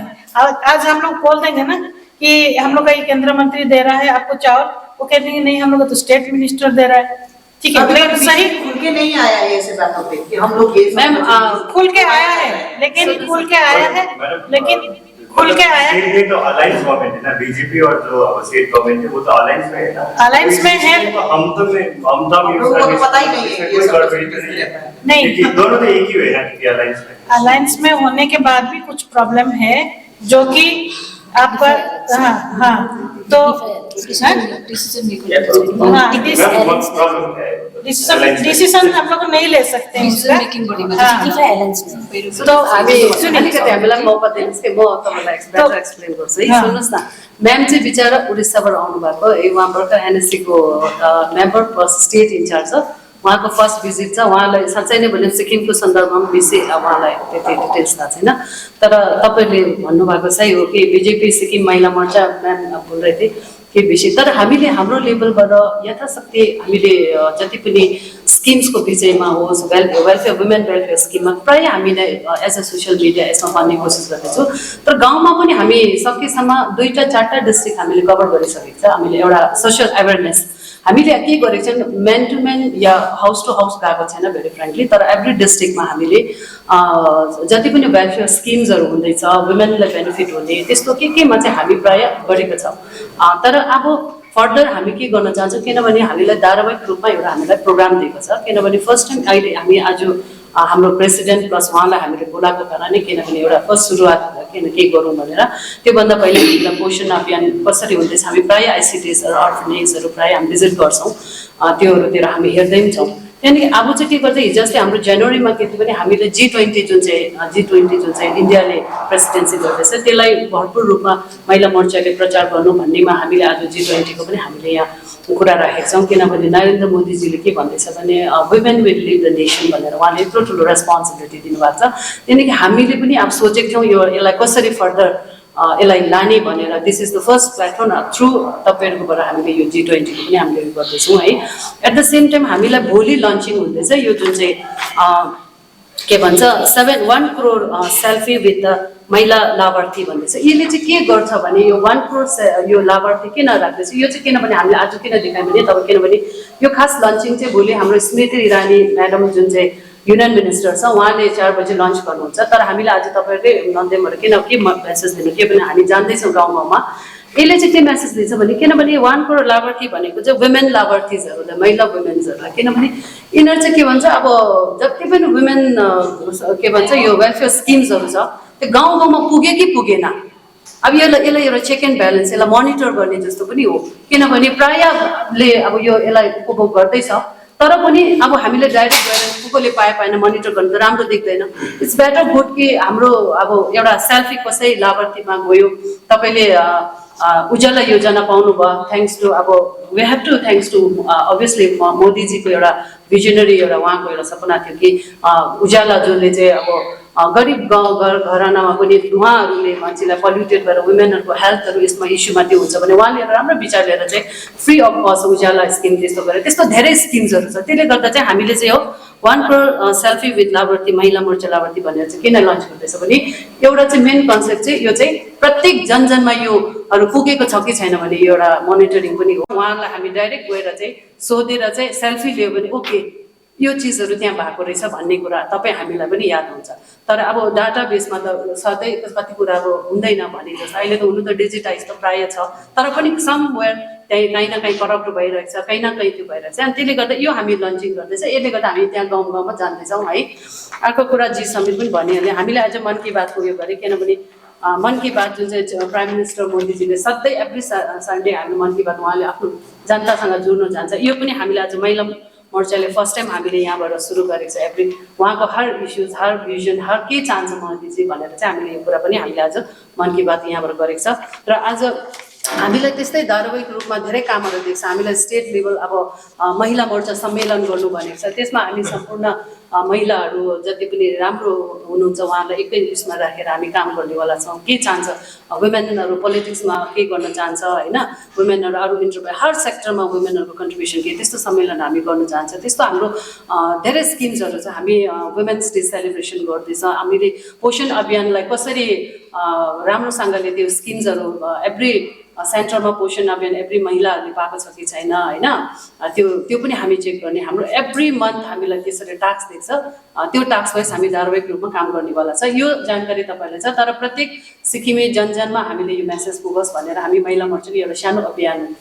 S2: आज हम लोग बोल देंगे ना कि हम लोग का ये केंद्र मंत्री दे रहा है आपको चावल, वो कहते हैं नहीं हम लोग तो स्टेट मिनिस्टर दे रहा है। ठीक है, लेकिन सही
S4: खुल के नहीं आया है ऐसे बातों पे कि हम लोग ये
S5: मैम,
S2: खुल के आया है, लेकिन खुल के आया है, लेकिन खुल के आया है।
S9: स्टेट तो अलायंस गवर्नमेंट है ना, बीजेपी और जो स्टेट गवर्नमेंट है वो तो अलायंस में है ना।
S2: अलायंस में है।
S9: हम तो
S4: लोगों को पता ही नहीं है,
S9: कोई गड़बड़ी तो नहीं है।
S2: नहीं।
S9: क्योंकि दोनों तो एक ही है ना, क्योंकि अलायंस में
S2: अलायंस में होने के बाद भी कुछ प्रॉब्लम है जो कि आपका, हाँ हाँ, तो डिसीजन हम लोग नहीं ले सकते हैं उसका। तो
S5: अलिकति हामीलाई मौका दिनुहोस् कि म तपाईँलाई बेटर एक्सप्लेन गर्छु है। सुन्नुहोस् न, म्याम चाहिँ बिचरा उडिस्साबाट आउनु भएको, उहाँ भर्खर एनएससीको मेम्बर प्लस स्टेट इन्चार्ज छ। उहाँको फर्स्ट भिजिट छ। उहाँलाई साँच्चै नै भने सिक्किमको सन्दर्भमा बेसी उहाँलाई त्यति डिटेल्स थाहा छैन, तर तपाईँले भन्नुभएको सही हो कि बिजेपी सिक्किम महिला मोर्चा म्याम बोल रहे थिए के विषय, तर हामीले हाम्रो लेभलबाट यथाशक्ति हामीले जति पनि स्किम्सको विषयमा होस्, वेलफेयर वुमेन वेलफेयर स्किममा प्रायः हामीले एज अ सोसियल मिडिया यसमा भन्ने कोसिस गर्दैछौँ। तर गाउँमा पनि हामी सकेसम्म 2-4 डिस्ट्रिक्ट हामीले कभर गरिसकेको छ। हामीले एउटा सोसियल अवेरनेस हामीले के गरेको छौँ, म्यान टु म्यान या हाउस टु हाउस गएको छैन भेरी फ्रेङ्कली, तर एभ्री डिस्ट्रिक्टमा हामीले जति पनि वेलफेयर स्किम्सहरू हुँदैछ, वुमेनलाई बेनिफिट हुने त्यस्तो केमा चाहिँ हामी प्रायः गरेका छौँ। तर अब फर्दर हामी के गर्न चाहन्छौँ, किनभने हामीलाई धारावाहिक रूपमा एउटा हामीलाई प्रोग्राम दिएको छ। किनभने फर्स्ट टाइम अहिले हामी आज हाम्रो प्रेसिडेन्ट प्लस उहाँलाई हामीले बोलाएको कारणले, किनभने एउटा फर्स्ट सुरुवात के गरौँ भनेर, त्योभन्दा पहिले हामीलाई पोषण अभियान कसरी हुँदैछ, हामी प्रायः आइसिडिएसहरू अर्फनेजहरू प्रायः हामी भिजिट गर्छौँ, त्योहरूतिर हामी हेर्दै पनि छौँ। त्यहाँदेखि अब चाहिँ के गर्छ, हिजो अस्ति हाम्रो जनवरीमा के थियो भने हामीले G20 जुन चाहिँ इन्डियाले प्रेसिडेन्सी गर्दैछ त्यसलाई भरपुर रूपमा महिला मोर्चाले प्रचार गर्नु भन्नेमा हामीले आज G20 को पनि हामीले यहाँ कुरा राखेका छौँ। किनभने नरेन्द्र मोदीजीले के भन्दैछ भने women will lid the nation भनेर उहाँले यत्रो ठुलो रेस्पोन्सिबिलिटी दिनुभएको छ। त्यहाँदेखि हामीले पनि अब सोचेको थियौँ यसलाई कसरी फर्दर यसलाई लाने भनेर। This is the first platform through तपाईँहरूकोबाट हामीले यो G20 को पनि हामीले उयो गर्दैछौँ है। एट द सेम टाइम हामीलाई भोलि लन्चिङ हुँदैछ यो जुन चाहिँ के भन्छ 1 करोड सेल्फी विथ द महिला लाभार्थी भन्दैछ। यसले चाहिँ के गर्छ भने यो 1 करोड यो लाभार्थी किन राख्दैछ, यो चाहिँ किनभने हामीले आज किन देखायौँ भने तपाईँ, किनभने यो खास लन्चिङ चाहिँ भोलि हाम्रो स्मृति इरानी म्याडम जुन चाहिँ युनियन मिनिस्टर छ उहाँले 4 बजे लन्च गर्नुहुन्छ। तर हामीले आज तपाईँहरूले माध्यमबाट के मेसेज दिनु के भने हामी जान्दैछौँ गाउँ गाउँमा यसले चाहिँ के मेसेज दिन्छ भने, किनभने 1 करोड लाभार्थी भनेको चाहिँ वुमेन लाभार्थीजहरूलाई, महिला वुमेन्सहरूलाई, किनभने यिनीहरू चाहिँ के भन्छ अब जति पनि वुमेन के भन्छ यो वेलफेयर स्किम्सहरू छ त्यो गाउँ गाउँमा पुगे कि पुगेन। अब यसलाई एउटा चेक एन्ड ब्यालेन्स, यसलाई मोनिटर गर्ने जस्तो पनि हो। किनभने प्रायःले अब यो यसलाई उपभोग गर्दैछ, तर पनि अब हामीले डाइरेक्ट गएर कसले पाएन मोनिटर गर्नु त राम्रो देख्दैन। इट्स बेटर गुड कि हाम्रो अब एउटा सेल्फी कसै लाभार्थीमा गयो, तपाईँले उज्याला योजना पाउनुभयो थ्याङ्क्स टु अब we have to thanks to obviously मोदीजीको एउटा भिजनरी एउटा उहाँको एउटा सपना थियो कि उज्याला जसले चाहिँ अब गरिब गाउँ घरानामा पनि उहाँहरूले मान्छेलाई पल्युटेड भएर वुमेनहरूको हेल्थहरू यसमा इस्युमा त्यो हुन्छ भने उहाँले एउटा राम्रो विचार लिएर चाहिँ फ्री अफ कस्ट उज्याला स्किम त्यस्तो गरेर त्यस्तो धेरै स्किम्सहरू छ। त्यसले गर्दा चाहिँ हामीले चाहिँ हो 1 करोड सेल्फी विथ लाभार्थी महिला मोर्चा लाभार्थी भनेर चाहिँ किन लन्च गर्दैछ भने एउटा चाहिँ मेन कन्सेप्ट चाहिँ यो चाहिँ प्रत्येक जनजनमा योहरू पुगेको छ कि छैन भने एउटा मोनिटरिङ पनि हो। उहाँहरूलाई हामी डाइरेक्ट गएर चाहिँ सोधेर चाहिँ सेल्फी लियो भने ओके यो चिजहरू त्यहाँ भएको रहेछ भन्ने कुरा तपाईँ हामीलाई पनि याद हुन्छ। तर अब डाटा बेसमा त सधैँ कति कुरा अब हुँदैन भने जस्तो अहिले त हुनु त डिजिटाइज त प्रायः छ, तर पनि समवेयर त्यहीँ कहीँ न कहीँ करप्ट भइरहेको छ, कहीँ न कहीँ त्यो भइरहेको छ। अनि त्यसले गर्दा यो हामी लन्चिङ गर्दैछ, यसले गर्दा हामी त्यहाँ गाउँ गाउँमा जाँदैछौँ है। अर्को कुरा जी समीर पनि भनिहाल्यो, हामीले आज मन की बातको उयो गरेँ किनभने मन की बात जुन चाहिँ प्राइम मिनिस्टर मोदीजीले सधैँ एभ्री सन्डे हाम्रो मन की बात उहाँले आफ्नो जनतासँग जोड्न चाहन्छ। यो पनि हामीले आज महिला मोर्चाले फर्स्ट टाइम हामीले यहाँबाट सुरु गरेको छ। एभ्री उहाँको हर इस्युज, हर भिजन, हर के चाहन्छ मोदीजी भनेर चाहिँ हामीले यो कुरा पनि हामीले आज मन की बात यहाँबाट गरेको छ। र आज हामीलाई त्यस्तै धारावाहिक रूपमा धेरै कामहरू देख्छ। हामीलाई स्टेट लेभल अब महिला मोर्चा सम्मेलन गर्नु भनेको छ, त्यसमा हामी सम्पूर्ण महिलाहरू जति पनि राम्रो हुनुहुन्छ उहाँहरूलाई एकै उसमा राखेर हामी काम गर्नेवाला छौँ। के चाहन्छ वुमेनहरू पोलिटिक्समा के गर्न चाहन्छ होइन, वुमेनहरू अरू इन्टरभ्यू हर सेक्टरमा वुमेनहरूको कन्ट्रिब्युसन के त्यस्तो सम्मेलन हामी गर्न चाहन्छ। त्यस्तो हाम्रो धेरै स्किम्सहरू छ। हामी वुमेन्स डे सेलिब्रेसन गर्दैछ। हामीले पोषण अभियानलाई कसरी राम्रोसँगले त्यो स्किम्सहरू एभ्री सेन्टरमा पोषण अभियान एभ्री महिलाहरूले पाएको छ कि छैन होइन, त्यो पनि हामी चेक गर्ने। हाम्रो एभ्री मन्थ हामीलाई त्यसरी टास्क दिन्छ, त्यो टास्क वाइज हामी धारावाहिक रूपमा काम गर्नेवाला छ। यो जानकारी तपाईँलाई छ। तर प्रत्येक सिक्किमे जनजनमा हामीले यो मेसेज पुगोस् भनेर हामी महिला मोर्चाले एउटा सानो अभियान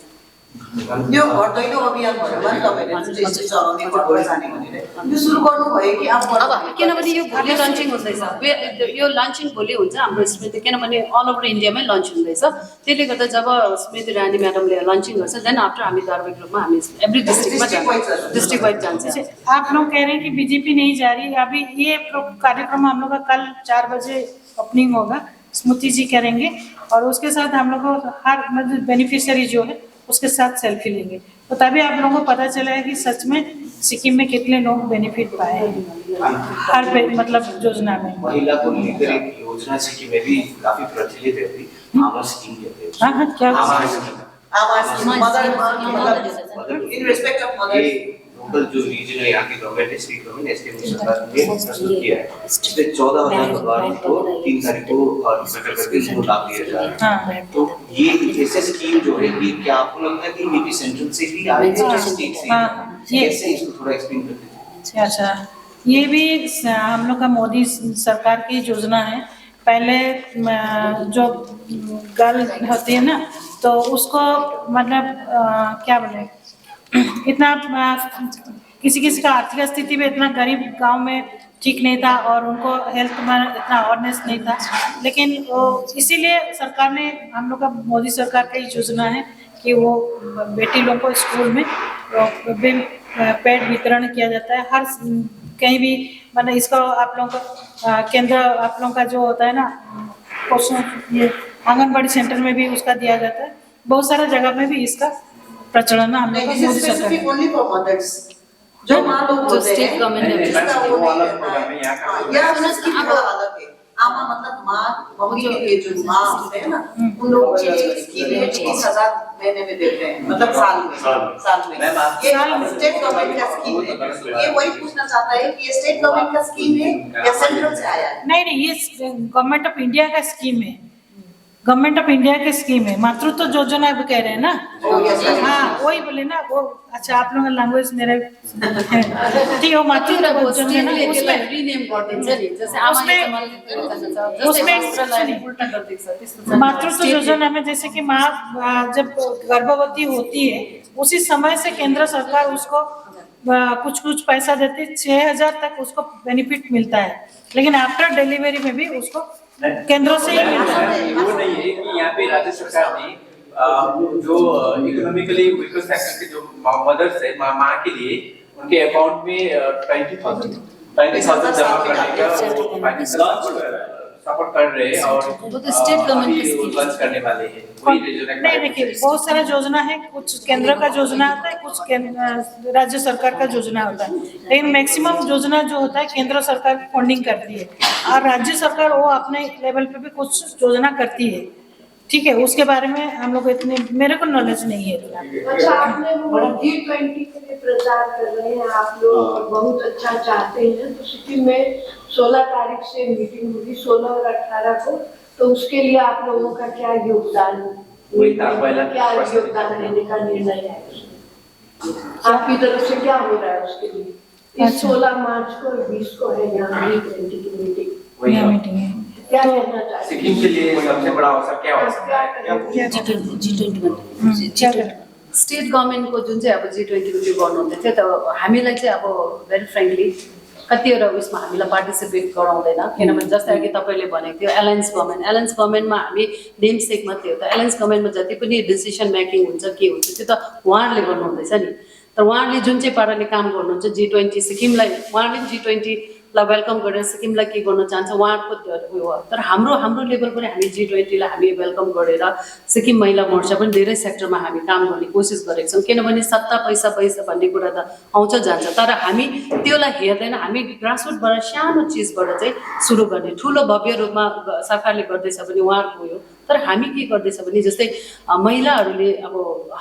S4: यो घर दैलो अभियान भनेर तपाईँले जुन चाहिँ चलाउने घरमा जाने भनेर यो सुरु गर्नुभयो कि
S5: अब किनभने यो भोलि लन्चिङ हुँदैछ, यो लन्चिङ भोलि हुन्छ हाम्रो स्मृति, किनभने अल ओभर इन्डियामै लन्च हुँदैछ। त्यसले गर्दा जब स्मृति रानी म्याडमले लन्चिङ गर्छ देन आफ्टर हामी धारावाहिक रूपमा हामी एभ्री डिस्ट्रिक्ट वाइज जान्छ।
S2: आप लोग कह रहे हैं कि बीजेपी नहीं जा रही, अभी ये कार्यक्रम हम लोग का कल 4 बजे ओपनिंग होगा, स्मृति जी करेंगे और उसके साथ हम लोग को हर मतलब बेनिफिशियरी जो है उसके साथ सेल्फी लेंगे, तो तभी आप लोगों को पता चलेगा कि सच में सिक्किम में कितने लोग बेनिफिट पाए हैं हर मतलब योजना में।
S1: महिला को लेकर एक योजना सिक्किम में भी काफी प्रचलित है अभी, आवास स्कीम कहते हैं।
S2: हाँ क्या
S4: in respect of mother
S1: local जो रीजनल यहाँ की गवर्नमेंट स्टेट गवर्नमेंट एसटीएम सरकार ने प्रस्तुत किया है, इसमें 14,000 परिवारों को 3 तारीख को करके इसको लाभ दिया जा रहा है। तो ये ऐसे स्कीम जो है कि क्या आपको लगता है कि ये भी सेंट्रल से ही आई है स्टेट से? कैसे इसको थोड़ा एक्सप्लेन कर दीजिए।
S2: अच्छा, ये भी हम लोग का मोदी सरकार की योजना है। पहले जो गर्ल होती है ना तो उसको मतलब क्या बोले, इतना किसी का आर्थिक स्थिति में इतना गरीब गांव में ठीक नहीं था और उनको हेल्थ में इतना अवेयरनेस नहीं था, लेकिन इसीलिए सरकार ने हम लोग का मोदी सरकार का योजना है कि वो बेटी लोगों को स्कूल में पैड वितरण किया जाता है। हर कहीं भी मतलब इसका आप लोगों का केंद्र आप लोगों का जो होता है ना ये आंगनबाड़ी सेंटर में भी उसका दिया जाता है। बहुत सारा जगह में भी इसका प्रचलन हम लोग मोदी सरकार
S4: जो माँ लोग
S5: जो स्टेट गवर्नमेंट
S4: आमा मतलब माँ मम्मी के लिए जो माँ होते हैं ना उन लोगों के लिए स्कीम है 20,000 महीने में देते हैं, मतलब साल में ये स्टेट गवर्नमेंट का स्कीम है। ये वही पूछना चाहता है कि ये स्टेट गवर्नमेंट का स्कीम है या सेंट्रल से आया है?
S2: नहीं, ये गवर्नमेंट ऑफ इंडिया का स्कीम है, गवर्नमेंट ऑफ इंडिया की स्कीम है। मातृत्व योजना भी कह रहे हैं ना, हाँ वही बोले ना वो। अच्छा, आप लोगों का लैंग्वेज मेरे ठीक है, मातृत्व योजना मातृत्व योजना में जैसे कि माँ जब गर्भवती होती है उसी समय से केंद्र सरकार उसको कुछ पैसा देती है, 6,000 तक उसको बेनिफिट मिलता है, लेकिन आफ्टर डिलीवरी में भी उसको केंद्रों से ही मिलता है।
S1: वो नहीं है कि यहाँ पे राज्य सरकार ने जो इकोनॉमिकली वीकर सेक्टर के जो मदर्स है माँ के लिए उनके अकाउंट में 20,000 जमा करने का वो फाइनेंशियल सपोर्ट कर रहे हैं और
S5: वो तो स्टेट गवर्नमेंट की
S1: लॉन्च करने वाले हैं।
S2: नहीं देखिए, बहुत सारा योजना है, कुछ केंद्र का योजना होता है, कुछ राज्य सरकार का योजना होता है, लेकिन मैक्सिमम योजना जो होता है केंद्र सरकार फंडिंग करती है और राज्य सरकार वो अपने लेवल पे भी कुछ योजना करती है। ठीक है, उसके बारे में हम लोग इतने मेरे को नॉलेज नहीं है।
S8: अच्छा, आपने वो G20 के लिए प्रचार कर रहे हैं आप लोग, बहुत अच्छा चाहते हैं, तो सिक्किम में 16 तारीख से मीटिंग होगी, 16 और 18 को, तो उसके लिए आप लोगों का क्या योगदान देने का निर्णय है? आपकी तरफ से क्या हो रहा है उसके लिए? इस 16 मार्च को और 20 को है यहाँ G20 की मीटिंग है, क्या कहना चाहते हैं?
S1: सिक्किम के लिए सबसे बड़ा अवसर क्या हो सकता है?
S5: स्टेट गभर्मेन्टको जुन चाहिँ अब G20 त्यो गर्नुहुँदै थियो, त हामीलाई चाहिँ अब भेरी फ्रेङ्कली कतिवटा उयसमा हामीलाई पार्टिसिपेट गराउँदैन, किनभने जस्तै अघि तपाईँले भनेको थियो एलायन्स गभर्मेन्टमा हामी नेमसेक मात्रै हो। त एलायन्स गभर्मेन्टमा जति पनि डिसिसन मेकिङ हुन्छ के हुन्छ त्यो त उहाँहरूले गर्नुहुँदैछ नि। तर उहाँहरूले जुन चाहिँ पाराले काम गर्नुहुन्छ G20 सिक्किमलाई उहाँहरूले G20लाई वेलकम गरेर सिक्किमलाई के गर्न चाहन्छ उहाँहरूको उयो हो। तर हाम्रो लेभल पनि हामी G20लाई हामी वेलकम गरेर सिक्किम महिला मोर्चा पनि धेरै सेक्टरमा हामी काम गर्ने कोसिस गरेका छौँ। किनभने सत्ता पैसा भन्ने कुरा त आउँछ जान्छ, तर हामी त्योलाई हेर्दैन। हामी ग्रासरुटबाट सानो चिजबाट चाहिँ सुरु गर्ने। ठुलो भव्य रूपमा सरकारले गर्दैछ भने उहाँहरूको उयो, तर हामी के गर्दैछ भने जस्तै महिलाहरूले अब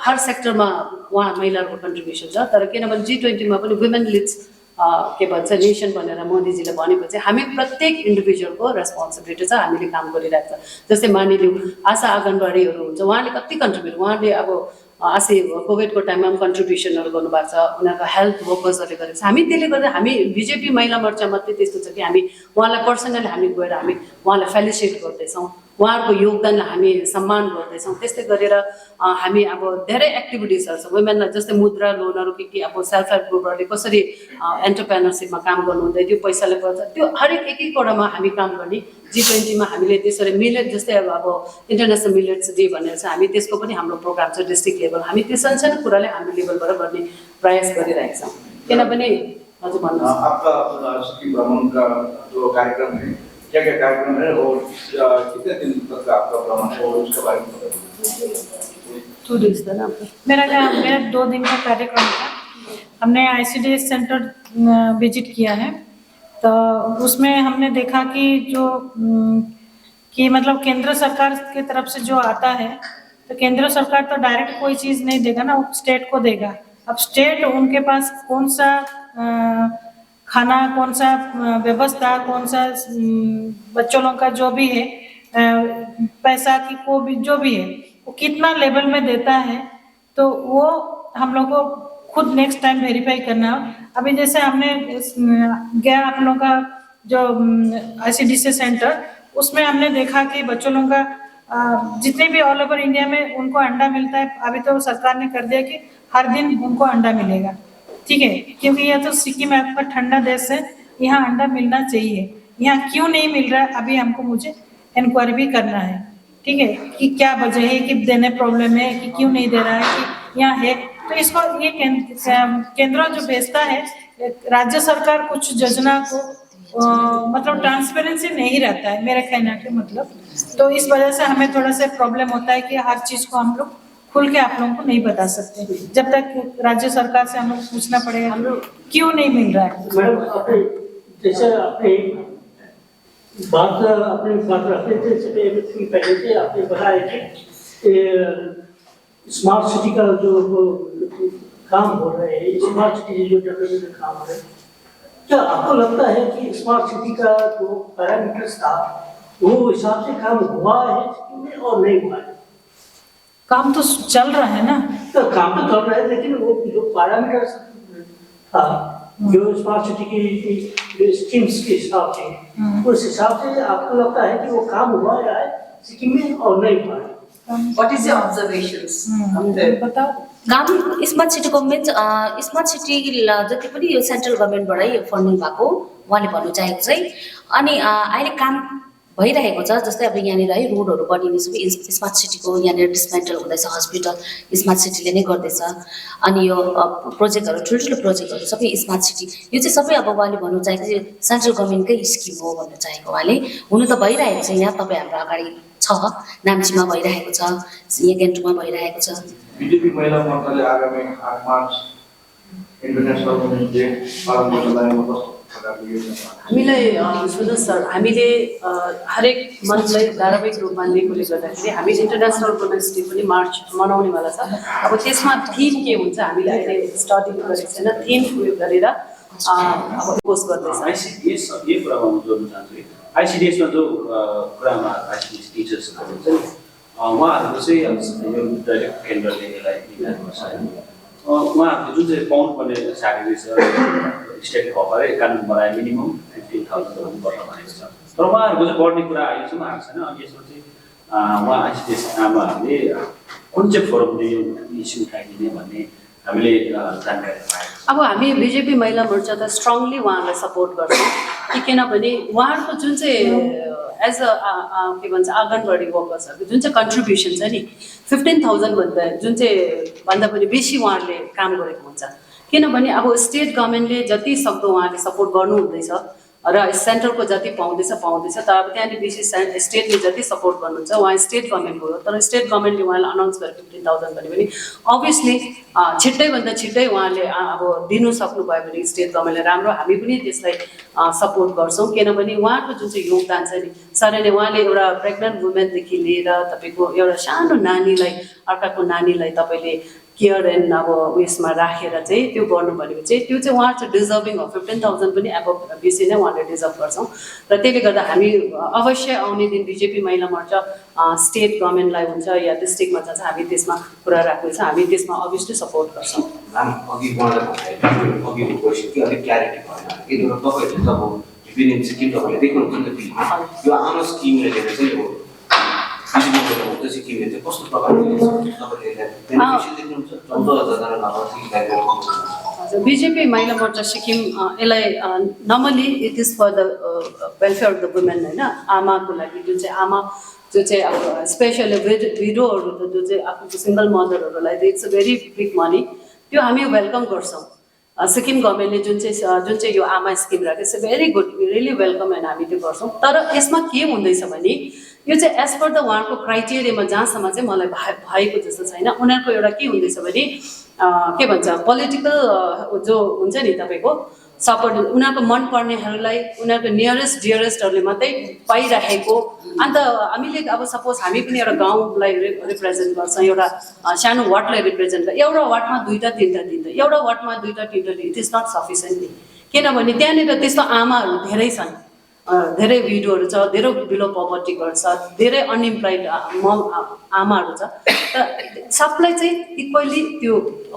S5: हर सेक्टरमा उहाँ महिलाहरूको कन्ट्रिब्युसन छ। तर किनभने G20मा पनि वुमेन लिड्स के भन्छ नेसन भनेर मोदीजीले भनेपछि हामी प्रत्येक इन्डिभिजुअलको रेस्पोन्सिबिलिटी छ, हामीले काम गरिरहेको छ। जस्तै मानिलिउँ आशा आँगनबाडीहरू हुन्छ, उहाँले कति कन्ट्रिब्युट, उहाँले अब आशा कोभिडको टाइममा पनि कन्ट्रिब्युसनहरू गर्नुभएको छ, उनीहरूको हेल्थ वर्कर्सहरूले गरेको छ। हामी त्यसले गर्दा हामी बिजेपी महिला मोर्चा मात्रै त्यस्तो छ कि हामी उहाँलाई पर्सनली हामी गएर हामी उहाँलाई फेलिसिट गर्दैछौँ, उहाँहरूको योगदानलाई हामी सम्मान गर्दैछौँ। त्यस्तै गरेर हामी अब धेरै एक्टिभिटिजहरू छ वुमेनलाई, जस्तै मुद्रा लोनहरू के अब सेल्फ हेल्प ग्रुपहरूले कसरी एन्टरप्रेनरसिपमा काम गर्नुहुँदै त्यो पैसाले पर्छ, त्यो हरेक एक एकवटामा हामी काम गर्ने। G20मा हामीले त्यसरी मिलेट, जस्तै अब इन्टरनेसनल मिलेट्स डे भनेर छ, हामी त्यसको पनि हाम्रो प्रोग्राम छ डिस्ट्रिक्ट लेभल। हामी त्यो सानो कुराले हाम्रो लेभलबाट गर्ने प्रयास गरिरहेका छौँ। किनभने हजुर भन्नुहोस्,
S10: आपका सिक्किम भ्रमण का जो कार्यक्रम है, क्या क्या कार्यक्रम है और कितने दिन तक का आपका भ्रमण है और उसके बारे में बताइए।
S5: 2 days था ना आपका?
S2: मेरा 2 दिन का कार्यक्रम था। हमने ICDS सेंटर विजिट किया है, तो उसमें हमने देखा कि जो कि मतलब केंद्र सरकार की तरफ से जो आता है, तो केंद्र सरकार तो डायरेक्ट कोई चीज़ नहीं देगा ना, वो स्टेट को देगा। अब स्टेट उनके पास कौन सा खाना, कौन सा व्यवस्था, कौन सा बच्चों लोग का जो भी है पैसा की को भी जो भी है वो कितना लेवल में देता है, तो वो हम लोग को खुद नेक्स्ट टाइम वेरीफाई करना। अभी जैसे हमने गया आप लोगों का जो ICDC सेंटर, उसमें हमने देखा कि बच्चों लोगों का जितने भी ऑल ओवर इंडिया में उनको अंडा मिलता है। अभी तो सरकार ने कर दिया कि हर दिन उनको अंडा मिलेगा, ठीक है, क्योंकि यह तो सिक्किम आपका ठंडा देश है, यहाँ अंडा मिलना चाहिए। यहाँ क्यों नहीं मिल रहा है अभी हमको मुझे इंक्वायरी भी करना है, ठीक है, कि क्या वजह है, कि देने प्रॉब्लम है, कि क्यों नहीं दे रहा है, कि यहाँ है। तो इसको ये केंद्र जो भेजता है, राज्य सरकार कुछ योजना को मतलब ट्रांसपेरेंसी नहीं रहता है मेरे कहने के मतलब। तो इस वजह से हमें थोड़ा सा प्रॉब्लम होता है कि हर चीज़ को हम लोग खुल के आप लोगों को नहीं बता सकते, जब तक राज्य सरकार से हम लोग पूछना पड़ेगा क्यों नहीं मिल रहा है।
S11: मैडम जैसे अपने बात रखते थे पहले से आपने बताया कि स्मार्ट सिटी का जो काम हो रहे हैं, स्मार्ट सिटी जो डेवलपमेंट काम हो रहे हैं, क्या आपको लगता है कि स्मार्ट सिटी का जो पैरामीटर्स था वो हिसाब से काम हुआ है और नहीं हुआ है?
S2: काम तो चल रहा है ना,
S11: तो काम तो चल रहा है, लेकिन वो जो पैरामीटर्स था जो स्मार्ट सिटी की स्कीम्स के हिसाब से, उस हिसाब से आपको लगता है कि वो काम हुआ है सिक्किम में और नहीं हुआ है?
S4: What is your observations?
S2: बताओ।
S3: काम smart city government smart city जति पनि यो सेन्ट्रल गभर्मेन्टबाटै फन्डिङ भएको उहाँले भन्नु चाहेको चाहिँ। अनि अहिले काम भइरहेको छ, जस्तै अब यहाँनिर है रोडहरू बनिने सबै स्मार्ट सिटीको यहाँनिर डिस्मेन्टल हुँदैछ, हस्पिटल स्मार्ट सिटीले नै गर्दैछ। अनि यो प्रोजेक्टहरू ठुल्ठुलो प्रोजेक्टहरू सबै स्मार्ट सिटी, यो चाहिँ सबै अब उहाँले भन्नु चाहेको चाहिँ सेन्ट्रल गभर्मेन्टकै स्किम हो भन्नु चाहेको उहाँले। हुनु त भइरहेको छ, यहाँ तपाईँ हाम्रो अगाडि छ, नाम्चीमा भइरहेको छ, यहाँ गान्तोकमा भइरहेको छ।
S10: बीजेपी महिला मोर्चाले आगामी 8 मार्च इन्टरनेसनल वुमेन्स डे पालन गर्न लागेको कस्तो प्रकारले योजना?
S5: हामीलाई सुन्नुहोस् सर, हामीले हरेक मन्थलाई धारावाहिक रूपमा लिएकोले गर्दाखेरि हामी इन्टरनेसनल वुमेन्स डे पनि मार्च मनाउनेवाला छ। अब त्यसमा थिम के हुन्छ हामीले अहिले स्टडी गरेको छैन, थिम उयो गरेर अब पोस्ट गर्दैछ।
S6: ICDS यही कुरामा म जोड्न चाहन्छु कि ICDSमा जो कुरामा ICDS टिचर्सहरू हुन्छ नि, उहाँहरूको चाहिँ यो डाइरेक्ट केन्द्रले यसलाई निर्धारण गर्छ होइन। उहाँहरूको जुन चाहिँ पाउनु पर्ने स्यालेरी छ स्टेटले भर्खरै कानुन बनाए मिनिमम 15,000 हुनुपर्छ भनेको छ, तर उहाँहरूको चाहिँ बढ्ने कुरा अहिलेसम्म आएको छैन। अनि यसमा चाहिँ उहाँ ICDS आमाहरूले कुन चाहिँ फोरमले यो इस्यु उठाइदिने भन्ने हामीले जानकारी पायौँ।
S5: अब हामी बिजेपी महिला मोर्चा त स्ट्रङली उहाँलाई सपोर्ट गर्छौँ। कि किनभने उहाँहरूको जुन चाहिँ एज अ के भन्छ आँगनबाडी वर्कर्सहरूको जुन चाहिँ कन्ट्रिब्युसन छ नि 15,000 भन्दा जुन चाहिँ भन्दा पनि बेसी उहाँहरूले काम गरेको हुन्छ। किनभने अब स्टेट गभर्मेन्टले जति सक्दो उहाँले सपोर्ट गर्नु हुँदैछ र सेन्ट्रलको जति पाउँदैछ तर अब त्यहाँनिर बेसी स्टेटले जति सपोर्ट गर्नुहुन्छ उहाँ स्टेट गभर्मेन्ट हो, तर स्टेट गभर्मेन्टले उहाँलाई अनाउन्स गरेर 15,000 भन्यो भने अभियसली छिट्टैभन्दा छिट्टै उहाँले अब दिनु सक्नुभयो भने स्टेट गभर्मेन्टले राम्रो, हामी पनि त्यसलाई सपोर्ट गर्छौँ। किनभने उहाँको जुन चाहिँ योगदान छ नि सरले उहाँले एउटा प्रेग्नेन्ट वुमेनदेखि लिएर तपाईँको एउटा सानो नानीलाई अर्काको नानीलाई तपाईँले केयर एन्ड अब उयसमा राखेर चाहिँ त्यो गर्नु भनेको चाहिँ त्यो चाहिँ उहाँ चाहिँ डिजर्भिङ हो। 15,000 पनि अब बेसी नै उहाँले डिजर्भ गर्छौँ र त्यसले गर्दा हामी अवश्य आउने दिन बिजेपी महिला मोर्चा स्टेट गभर्मेन्टलाई हुन्छ या डिस्ट्रिक्टमा जान्छ हामी त्यसमा कुरा राख्नेछ, हामी त्यसमा अभियसली सपोर्ट गर्छौँ।
S7: अघि अघिको क्वेसन कि अलिक क्ल्यारिटी भएन किनभने तपाईँहरूले जब विभिन्न सिक्किम तपाईँले देख्नुहुन्छ नि त फिल्ममा यो आमा स्किमले लिएर चाहिँ यो सिक्किमले चाहिँ कस्तो प्रकारले
S5: बिजेपी महिला मोर्चा सिक्किम यसलाई normally it is for the welfare of the women होइन, आमाको लागि जुन चाहिँ आमा जो चाहिँ अब स्पेसली विडोहरू जो चाहिँ आफ्नो सिङ्गल मदरहरूलाई it's a very big money, त्यो हामी वेलकम गर्छौँ। सिक्किम गभर्मेन्टले जुन चाहिँ यो आमा स्किम राखेको छ very good, really welcome end हामी त्यो गर्छौँ। तर यसमा के हुँदैछ भने यो चाहिँ एज पर द उहाँको क्राइटेरियामा जहाँसम्म चाहिँ मलाई भएको जस्तो छैन। उनीहरूको एउटा के हुँदैछ भने के भन्छ पोलिटिकल जो हुन्छ नि तपाईँको सपोर्ट उनीहरूको मनपर्नेहरूलाई उनीहरूको नियरेस्ट डियरेस्टहरूले मात्रै पाइराखेको। अन्त हामीले अब सपोज हामी पनि एउटा गाउँलाई रिप्रेजेन्ट गर्छौँ, एउटा सानो वार्डलाई रिप्रेजेन्ट गर्छ, एउटा वार्डमा 2टा 3टा दिन्छ, एउटा वार्डमा 2टा 3टा इट इज नट सफिसियन्ट नि। किनभने त्यहाँनिर त्यस्तो आमाहरू धेरै छन्, धेरै विडोहरू छ, धेरै बिलो पवर्टी गर्छ, धेरै अनइम्प्लोइड आमाहरू छ, त सबलाई चाहिँ इक्वली त्यो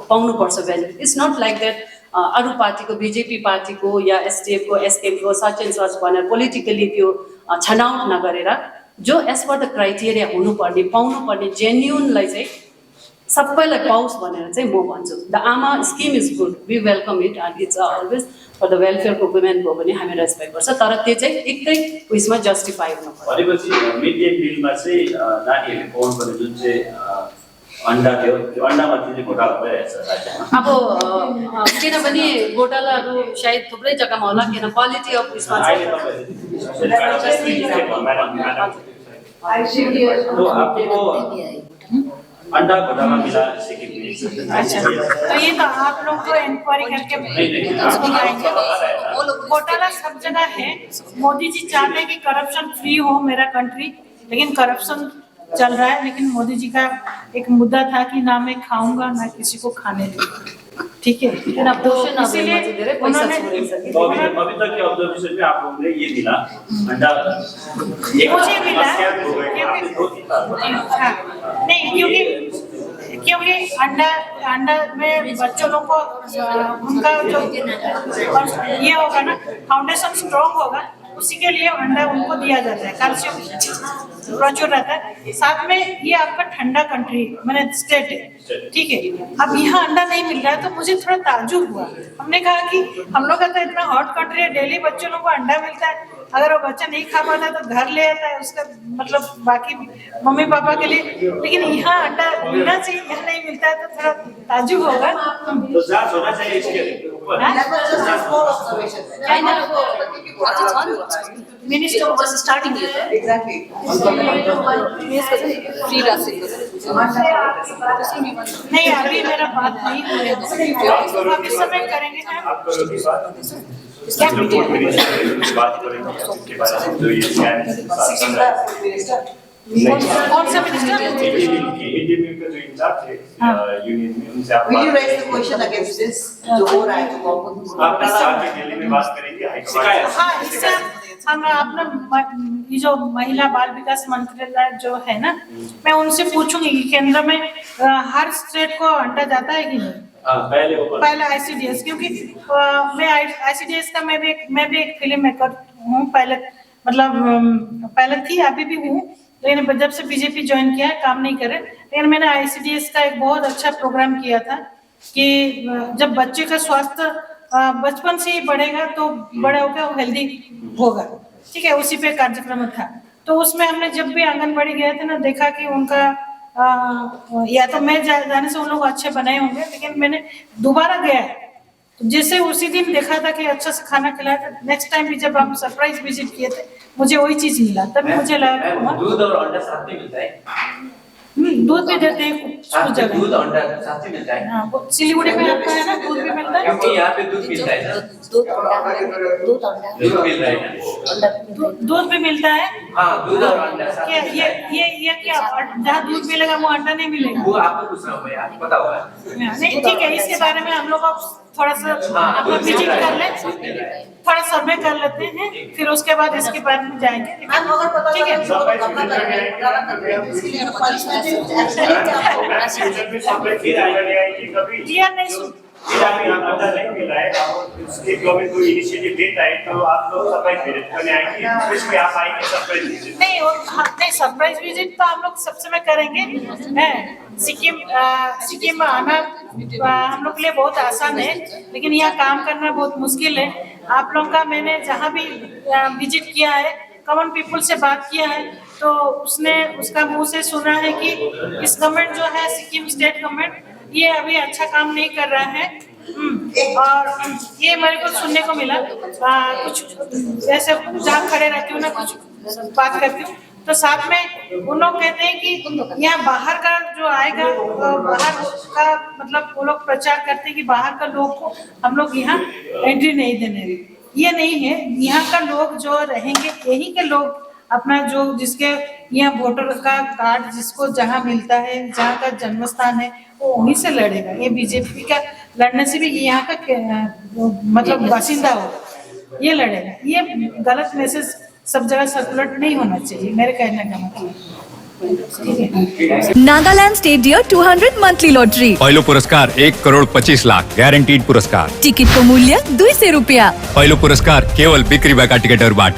S5: पाउनुपर्छ benefit. It's not like that अरू पार्टीको बिजेपी पार्टीको या एसडिएफको एसकेएमको सच एन्ड सच भनेर पोलिटिकली त्यो छनौट नगरेर जो एज पर द क्राइटेरिया हुनुपर्ने पाउनुपर्ने जेन्युनलाई चाहिँ सबैलाई पाओस् भनेर चाहिँ म भन्छु। The Aama scheme is good, we welcome it and it's always for the वेलफेयरको वुमेनको पनि हामी रेस्पेक्ट गर्छ, तर त्यो चाहिँ एकै उयसमा जस्टिफाई हुनु पर्छ।
S6: भनेपछि मिड डे मिलमा चाहिँ नानीहरूले पाउनुपर्ने जुन चाहिँ अन्डा थियो त्यो अन्डामा चाहिँ घोटाला भइरहेछ राज्यमा।
S5: अब किनभने घोटालाहरू सायद थुप्रै जग्गामा होला, किन क्वालिटी अफ उयसमा
S6: अंडा घोटाला मिला सिक्किम में।
S2: अच्छा, तो ये तो आप लोग को इंक्वायरी करके बताएंगे। घोटाला सब जगह है। मोदी जी चाहते हैं कि करप्शन फ्री हो मेरा कंट्री, लेकिन करप्शन चल रहा है। लेकिन मोदी जी का एक मुद्दा था कि ना मैं खाऊंगा ना किसी को खाने दूंगा, ठीक है। तो इसीलिए उन्होंने
S6: अभी तक के ऑब्जर्वेशन में आप लोगों ने ये मिला अंडा
S2: मुझे मिला नहीं, क्योंकि अंडा में बच्चों लोग को उनका जो ये होगा ना फाउंडेशन स्ट्रॉन्ग होगा, उसी के लिए अंडा उनको दिया जाता है। कैल्शियम प्रचुर रहता है। साथ में ये आपका ठंडा कंट्री मैंने स्टेट है, ठीक है। अब यहाँ अंडा नहीं मिल रहा है तो मुझे थोड़ा ताज्जुब हुआ। हमने कहा कि हम लोग का तो इतना हॉट कंट्री है, डेली बच्चों लोग को अंडा मिलता है। अगर वो बच्चा नहीं खा पाता तो घर ले आता है उसका मतलब बाकी मम्मी पापा के लिए, लेकिन यहाँ अंडा मिलना चाहिए, यहाँ नहीं मिलता है तो थोड़ा ताज्जुब होगा।
S6: तो जांच होना चाहिए इसके ऊपर।
S2: Minister
S3: just starting here.
S4: Exactly.
S3: Free rassing.
S2: नहीं, अभी मेरा बात नहीं हुई है, अब इस समय करेंगे ना।
S9: आप करोगे बात करेंगे इसके बारे में जो ये स्कैम
S2: कौन सा मिनिस्टर?
S9: इंडियन मिल का जो इंचार्ज है यूनियन में उनसे आप
S4: Will you raise the question against this? जो हो रहा है
S9: आप साथ में दिल्ली में बात करेंगे हाईकमांड।
S2: हाँ, इससे हम अपना ये जो महिला बाल विकास मंत्रालय जो है ना, मैं उनसे पूछूंगी कि केंद्र में हर स्टेट को अंडा जाता है कि नहीं। पहले आईसीडीएस, क्योंकि मैं आईसीडीएस का मैं भी एक फिल्म मेकर हूँ। पहले मतलब पहले थी, अभी भी हूँ, लेकिन जब से बीजेपी ज्वाइन किया है काम नहीं करे। लेकिन मैंने आईसीडीएस का एक बहुत अच्छा प्रोग्राम किया था कि जब बच्चे का स्वास्थ्य बचपन से ही बढ़ेगा तो बड़े होकर वो हेल्दी होगा। ठीक है, उसी पे कार्यक्रम था। तो उसमें हमने जब भी आंगनबाड़ी गए थे ना, देखा कि उनका या तो मैं जाने से उन लोग अच्छे बनाए होंगे, लेकिन मैंने दोबारा गया तो जैसे उसी दिन देखा था कि अच्छा से खाना खिलाया था, नेक्स्ट टाइम भी जब हम सरप्राइज विजिट किए थे मुझे वही चीज मिला। तब मुझे लगा
S1: दूध और अंडा साथ में मिलता है।
S2: दूध भी देते हैं कुछ जगह,
S1: दूध अंडा साथ में मिलता है।
S2: हाँ, वो सिलीगुड़ी में आपका है ना, दूध भी मिलता है।
S1: क्योंकि यहाँ पे दूध मिलता है ना,
S3: दूध अंडा
S1: दूध मिल रहा है ना।
S2: दूध भी मिलता है।
S1: हाँ, दूध और अंडा साथ
S2: क्या
S1: में
S2: ये क्या, जहाँ दूध मिलेगा वो अंडा नहीं मिलेगा?
S1: वो आपको पूछ रहा हूँ मैं, आपको पता होगा।
S2: नहीं, ठीक है, इसके बारे में हम लोग अब थोड़ा सा अपना विजिट कर ले, थोड़ा सर्वे कर लेते हैं, फिर उसके बाद इसके बारे में जाएंगे।
S4: मैम अगर पता
S2: ठीक है,
S4: चला तो करना चाहिए, इसके लिए पनिशमेंट
S2: क्लियर नहीं सुन।
S9: अंडा नहीं मिला है और उसके गवर्नमेंट कोई इनिशिएटिव लेता है तो आप लोग सरप्राइज विजिट करने आएंगे, इसमें आप आएंगे सरप्राइज विजिट?
S2: नहीं, सरप्राइज विजिट तो हम लोग सब समय करेंगे। सिक्किम आना हम लोग के लिए बहुत आसान है, लेकिन यहाँ काम करना बहुत मुश्किल है। आप लोगों का मैंने जहाँ भी विजिट किया है, कॉमन पीपल से बात किया है, तो उसने उसका मुंह से सुना है कि इस गवर्नमेंट जो है, सिक्किम स्टेट गवर्नमेंट, ये अभी अच्छा काम नहीं कर रहा है। और ये मेरे को सुनने को मिला। कुछ ऐसे जहाँ खड़े रहती हूँ ना, कुछ बात करती हूँ तो साथ में उन लोग कहते हैं कि यहाँ बाहर का जो आएगा, बाहर का मतलब वो लोग प्रचार करते हैं कि बाहर का लोग को हम लोग यहाँ एंट्री नहीं देने। ये नहीं है, यहाँ का लोग जो रहेंगे, यही के लोग अपना जो जिसके यहाँ वोटर का कार्ड जिसको जहाँ मिलता है, जहाँ का जन्म स्थान है, वो वहीं से लड़ेगा। ये बीजेपी का लड़ने से भी यहाँ का मतलब बासिंदा होगा, ये लड़ेगा। ये गलत मैसेज सब जगह सर्कुलेट नहीं होना चाहिए, मेरे कहने का मतलब।
S12: Nagaland state dear 200 monthly lottery.
S13: पहिलो पुरस्कार 1,25,00,000 ग्यारेन्टिड पुरस्कार।
S12: टिकटको मूल्य 200 रुपैयाँ।
S13: पहिलो पुरस्कार केवल बिक्री भएका टिकटहरूबाट।